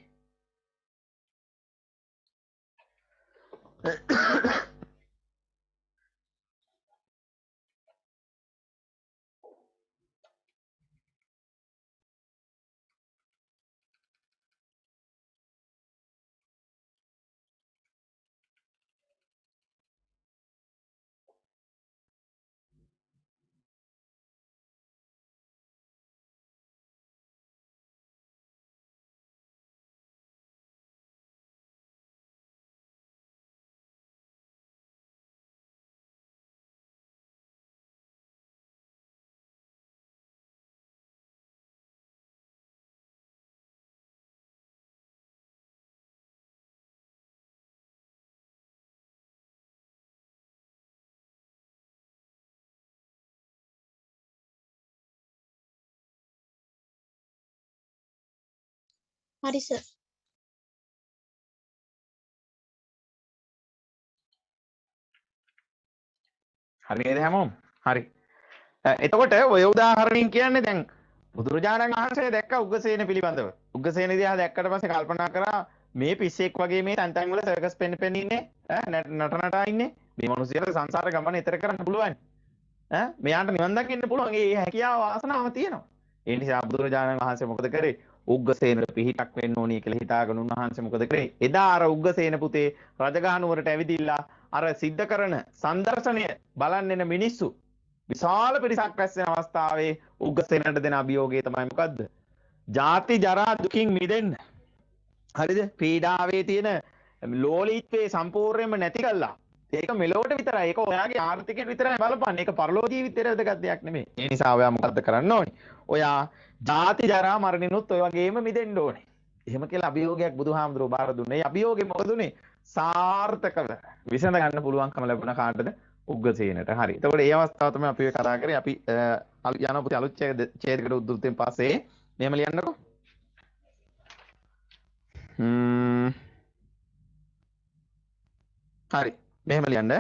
හරි සර්. හරි නේද හැමෝම හරි එතකොට ඔය උදාහරණින් කියන්නේ දැන් බුදුරජාණන් වහන්සේ දැක්ක උග්ගසේන පිළිබඳව උග්ගසේන දිහා දැක්කට පස්සේ කල්පනා කරා මේ පිස්සෙක් වගේ මේ තැන් තැන් වල සර්කස් පෙන්න ඉන්නේ නටනටා ඉන්නේ මේ මිනිස්සුන්ට සංසාර ගමන ඉතර කරන්න පුළුවන් මෙයාට නිවන් දකින්න පුළුවන් ඒ හැකියාව වාසනාව තියෙනවා ඒ නිසා බුදුරජාණන් වහන්සේ මොකද කරේ උග්ගසේනට පිහිටක් වෙන්න ඕනි කියලා හිතාගෙන උන්වහන්සේ මොකද කරේ එදා අර උග්ගසේන පුතේ රජගහ නුවරට ඇවිදිලා අර සිද්ධ කරන සංදර්ශනය බලන්න එන මිනිස්සු විශාල පිරිසක් රැස් වෙන අවස්ථාවේ උග්ගසේනට දෙන අභියෝගය තමයි මොකද්ද? ජාති ජරා දුකින් මිදෙන්න. හරිද? පීඩාවේ තියෙන ලෝලීත්වයේ සම්පූර්ණයෙන්ම නැති කළා. ඒක මෙලොවට විතරයි. ඒක ඔයාගේ ආර්ථිකයට විතරයි බලපන්නේ. ඒක පරලෝ ජීවිතේට වැදගත් දෙයක් නෙමෙයි. ඒ නිසා ඔයා මොකද්ද කරන්න ඕනේ? ඔයා ජාති ජරා මරණිනුත් ඔය වගේම මිදෙන්න ඕනේ. එහෙම කියලා අභියෝගයක් බුදුහාමුදුරුවෝ බාර දුන්නේ. ඒ අභියෝගේ මොකද උනේ? සාර්ථකව විසඳ ගන්න පුළුවන්කම ලැබුණ කාටද? උග්ගසේනට. හරි. එතකොට මේ අවස්ථාව තමයි අපි කතා කරේ. අපි යන පුතේ අලුත් ඡේදයකට උද්දුතෙන් පස්සේ මෙහෙම ලියන්නකෝ. හරි. මෙහෙම ලියන්න.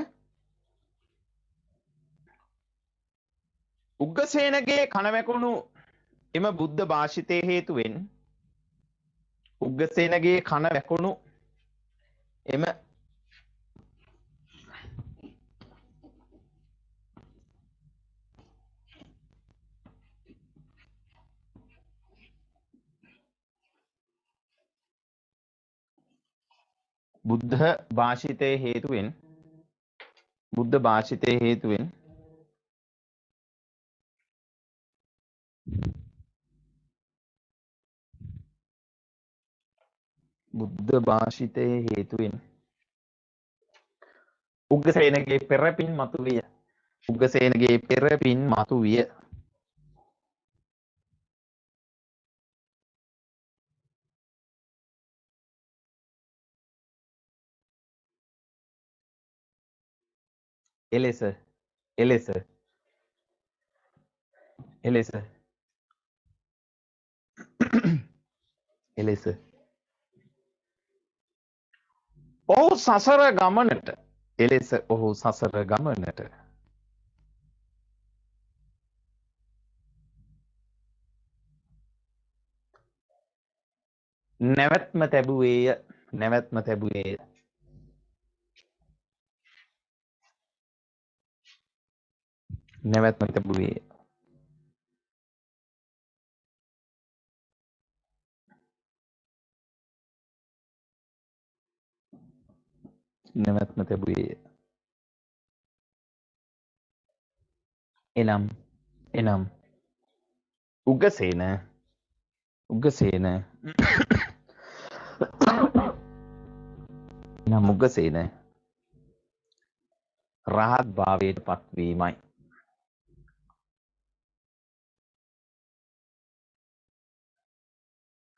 උග්ගසේනගේ කන වැකුණු එම බුද්ධ භාෂිතය හේතුවෙන් උග්ගසේනගේ කන වැකුණු එම බුද්ධ භාෂිතය හේතුවෙන් බුද්ධ භාෂිතය හේතුවෙන් බුද්ධ භාෂිතය හේතුවෙන් උග්ගසේනගේ පෙරපින් මතුවිය. උග්ගසේනගේ පෙරපින් මතුවිය. එලෙස එලෙස එලෙස එලෙස ඔහු සසර ගමනට එලෙස ඔහු සසර ගමනට නැවැත්ම තැබුවේය. නැවැත්ම තැබුවේය. නැවැත්ම තැබුවේය. නැවැත්ම තැබුවේය. එනම් එනම් උග්ගසේන උග්ගසේන එනම් උග්ගසේන රහත් භාවයට පත්වීමයි.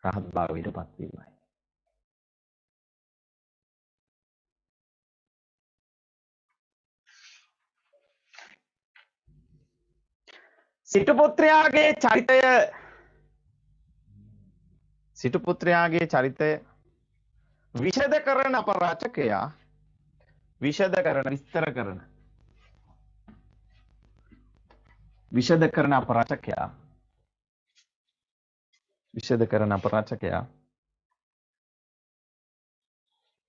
රහත් භාවයට පත්වීමයි. සිටුපුත්‍රයාගේ චරිතය සිටුපුත්‍රයාගේ චරිතය විෂද කරන අප රචකයා විෂද කරන විස්තර කරන විෂද කරන අප රචකයා විෂද කරන අප රචකයා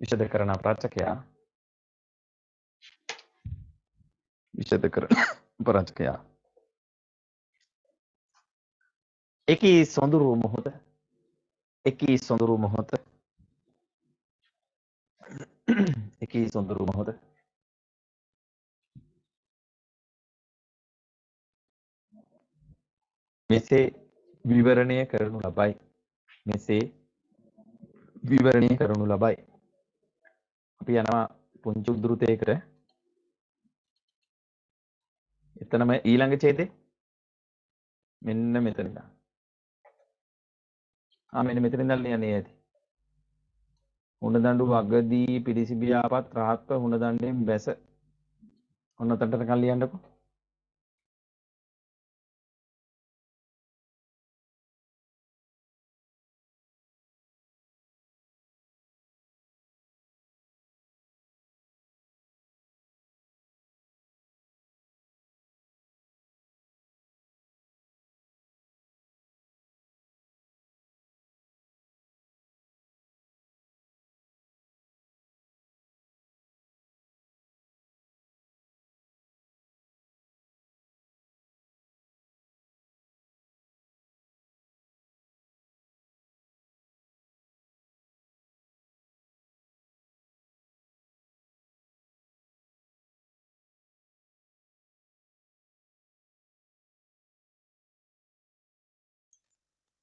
විෂද කරන අප රචකයා විෂද කරන අප රචකයා එකී සොඳුරු මොහොත එකී සොඳුරු මොහොත එකී සොඳුරු මොහොත මෙසේ විවරණය කරනු ලබයි. මෙසේ විවරණය කරනු ලබයි. අපි යනවා පුංචි උද්ෘතයකට. එතනම ඊළඟ ඡේදේ මෙන්න මෙතන ඉඳන්. මෙන්න මෙතන ඉඳන් යන්නේ ඇති. හුණදඬු වගදී පිරිසිබියාපත් රහත්ව හුණදණ්ඩෙන් බැස. ඔන්න ඔතනට කල් ලියන්නකෝ.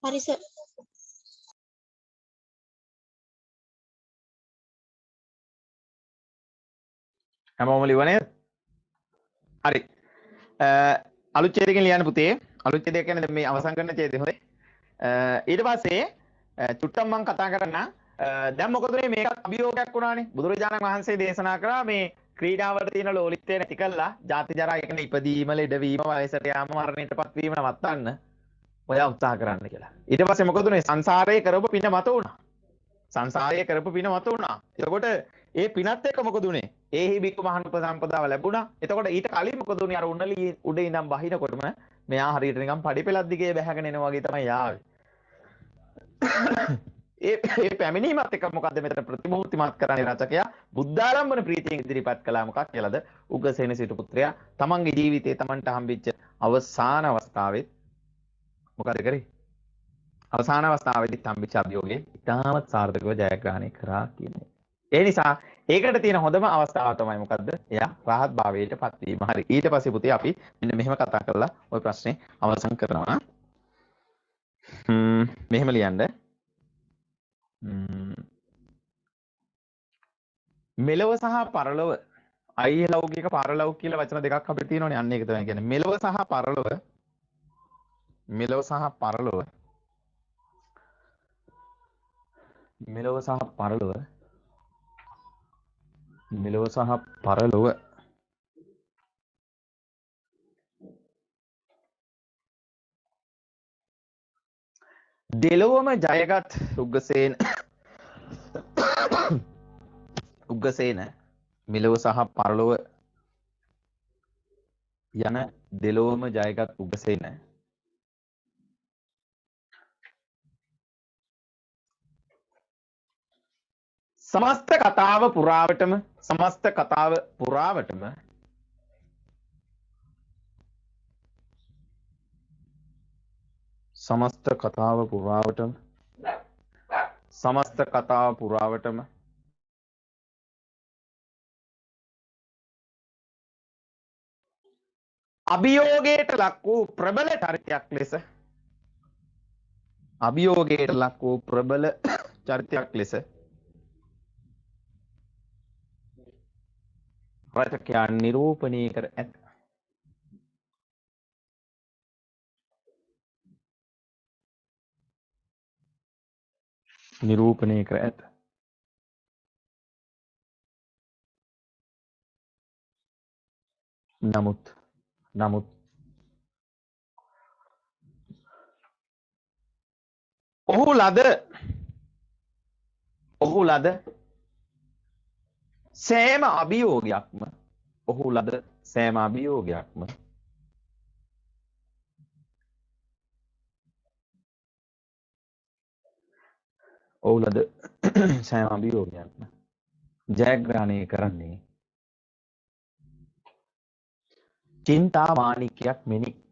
හරි සර්. හැමෝම ලිව්ව නේද? හරි. අලුත් ඡේදයකින් ලියන්න පුතේ. අලුත් ඡේදය කියන්නේ දැන් මේ අවසන් කරන ඡේදය හොඳයි. ඊට පස්සේ චුට්ටක් මම කතා කරන්න. දැන් මොකද මේකත් අභියෝගයක් වුණානේ. බුදුරජාණන් වහන්සේ දේශනා කරා මේ ක්‍රීඩාවට තියෙන ලෝලිත්වය නැති කළා ජාති ජරා කියන්නේ ඉපදීම ලෙඩවීම වයසට යාම මරණයටපත් වීම නවත්තන්න ඔයා උත්සාහ කරන්න කියලා. ඊට පස්සේ මොකද උනේ? සංසාරයේ කරපු පින මත වුණා. සංසාරයේ කරපු පින මත වුණා. එතකොට ඒ පිනත් එක්ක මොකද උනේ? ඒහි බික්කු මහානුප සම්පදාව ලැබුණා. එතකොට ඊට කලින් මොකද උනේ? අර උන්නලියේ උඩ ඉඳන් බහිනකොටම මෙයා හරියට නිකන් පඩි පෙළක් දිගේ බැහැගෙන එනවා වගේ තමයි යාවේ. ඒ පැමිණීමත් එක්ක මොකද්ද මෙතන ප්‍රතිමූර්තිමත් කරන්නේ රචකයා බුද්ධාරම්භන ප්‍රීතියෙන් ඉදිරිපත් කළා මොකක් කියලාද? උග්ගසේන සිටු පුත්‍රයා තමන්ගේ ජීවිතේ තමන්ට හම්බෙච්ච අවසාන අවස්ථාවෙත් මොකද කරේ? අවසාන අවස්ථාවේදී හම්බෙච්ච අභියෝගේ ඉතාමත් සාර්ථකව ජයග්‍රහණය කරා කියන්නේ. ඒ නිසා ඒකට තියෙන හොඳම අවස්ථාව තමයි මොකද්ද? එයා රහත් භාවයට පත් වීම. හරි. ඊට පස්සේ පුතේ අපි මෙන්න මෙහෙම කතා කරලා ওই ප්‍රශ්නේ අවසන් කරනවා. මෙහෙම ලියන්න. මෙලව සහ පරලොව අයිය ලෞකික පරලොව කියලා වචන දෙකක් අපිට තියෙනවනේ. අන්න ඒක තමයි කියන්නේ. මෙලව සහ පරලොව. මෙලව සහ පරලොව. මෙලව සහ පරලොව. මෙලොව සහ පරලොව දෙලොවම ජයගත් උග්ගසේන මෙලොව සහ පරලොව යන දෙලොවම ජයගත් උග්ගසේන සමස්ත කතාව පුරාවටම සමස්ත කතාව පුරාවටම සමස්ත කතාව පුරාවටම සමස්ත කතාව පුරාවටම අභියෝගයට ලක් වූ ප්‍රබල චරිතයක් ලෙස අභියෝගයට ලක් වූ ප්‍රබල චරිතයක් ලෙස රචකයා නිරූපණය කර ඇත. නිරූපණය කර ඇත. නමුත් ඔහු ලද සෑම අභියෝගයක්ම ඔහු ලද සෑම අභියෝගයක්ම ඔහු ලද සෑම අභියෝගයක්ම ජයග්‍රහණය කරන්නේ චින්තා මාණික්කයක් මෙනි.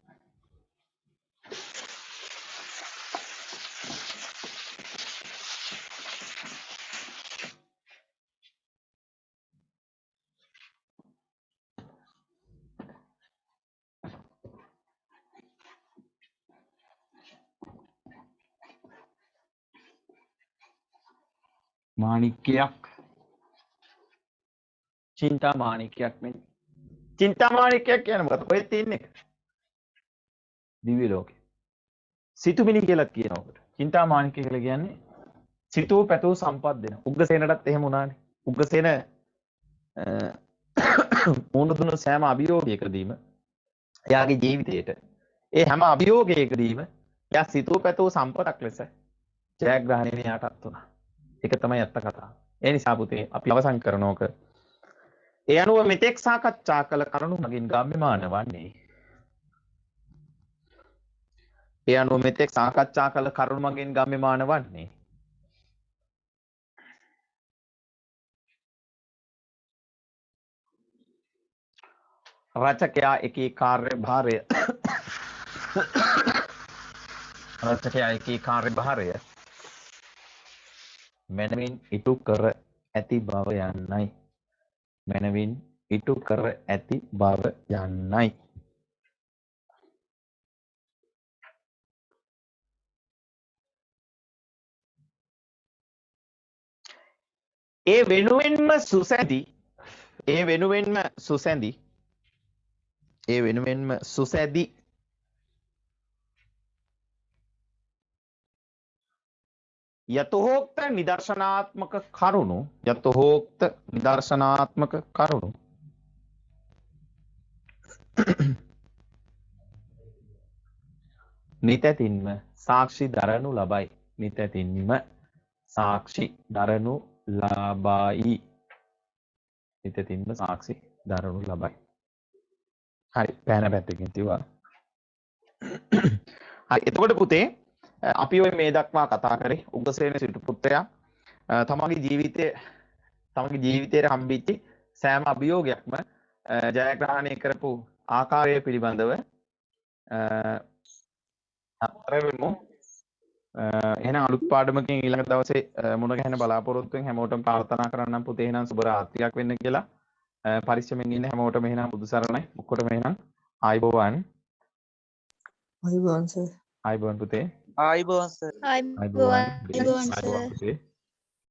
මාණික්කයක් චින්තා මාණික්කයක් මෙනි. චින්තා මාණික්කයක් කියන්නේ මොකද? ඔය තියෙන එක. දිව්‍ය ලෝකේ. සිතුමිණි කියලා කියනවා ඔකට. චින්තා මාණික්කය කියලා කියන්නේ සිතූ පැතූ සම්පත් දෙන. උග්ගසේනටත් එහෙම වුණානේ. උග්ගසේන මුහුණ දුන්න සෑම අභියෝගයකදීම එයාගේ ජීවිතේට ඒ හැම අභියෝගයකදීම එයා සිතූ පැතූ සම්පතක් ලෙස ජයග්‍රහණය එයාටත් වුණා. ඒක තමයි ඇත්ත කතාව. ඒ නිසා පුතේ අපි අවසන් කරනෝක ඒ අනුව මෙතෙක් සාකච්ඡා කළ කරුණු මගින් ගම්‍යමාන වන්නේ ඒ අනුව මෙතෙක් සාකච්ඡා කළ කරුණු මගින් ගම්‍යමාන වන්නේ රචකයා එකී කාර්යභාරය මැනවින් ඉටු කර ඇති බව යන්නයි. මැනවින් ඉටු කර ඇති බව යන්නයි. ඒ වෙනුවෙන්ම සුසැදි යතෝක්ත නිදර්ශනාත්මක කරුණු නිතැතින්ම සාක්ෂි දරනු ලබයි. හරි, පෑන පැත්තකින් තියවා. හරි එතකොට පුතේ අපි ඔය මේ දක්වා කතා කරේ උග්‍රසේන සිටු පුත්‍රයා තමගේ ජීවිතයේ හම්බෙච්ච සෑම අභියෝගයක්ම ජයග්‍රහණය කරපු ආකාරය පිළිබඳව අත්තරෙමු. එහෙනම් අලුත් පාඩමකින් ඊළඟ දවසේ මුණ ගැහෙන බලාපොරොත්තුෙන් හැමෝටම ප්‍රාර්ථනා කරන්නම් පුතේ එහෙනම් සුබ රාත්‍රියක් වෙන්න කියලා. පරිස්සමෙන් ඉන්න හැමෝටම එහෙනම් බුදු සරණයි. ඔක්කොටම එහෙනම් ආයිබෝවන්. අයුබෝවන් සර්. ආයිබෝවන් පුතේ. ආයිබෝවන් සර්. ආයිබෝවන් සර්. පුතේ.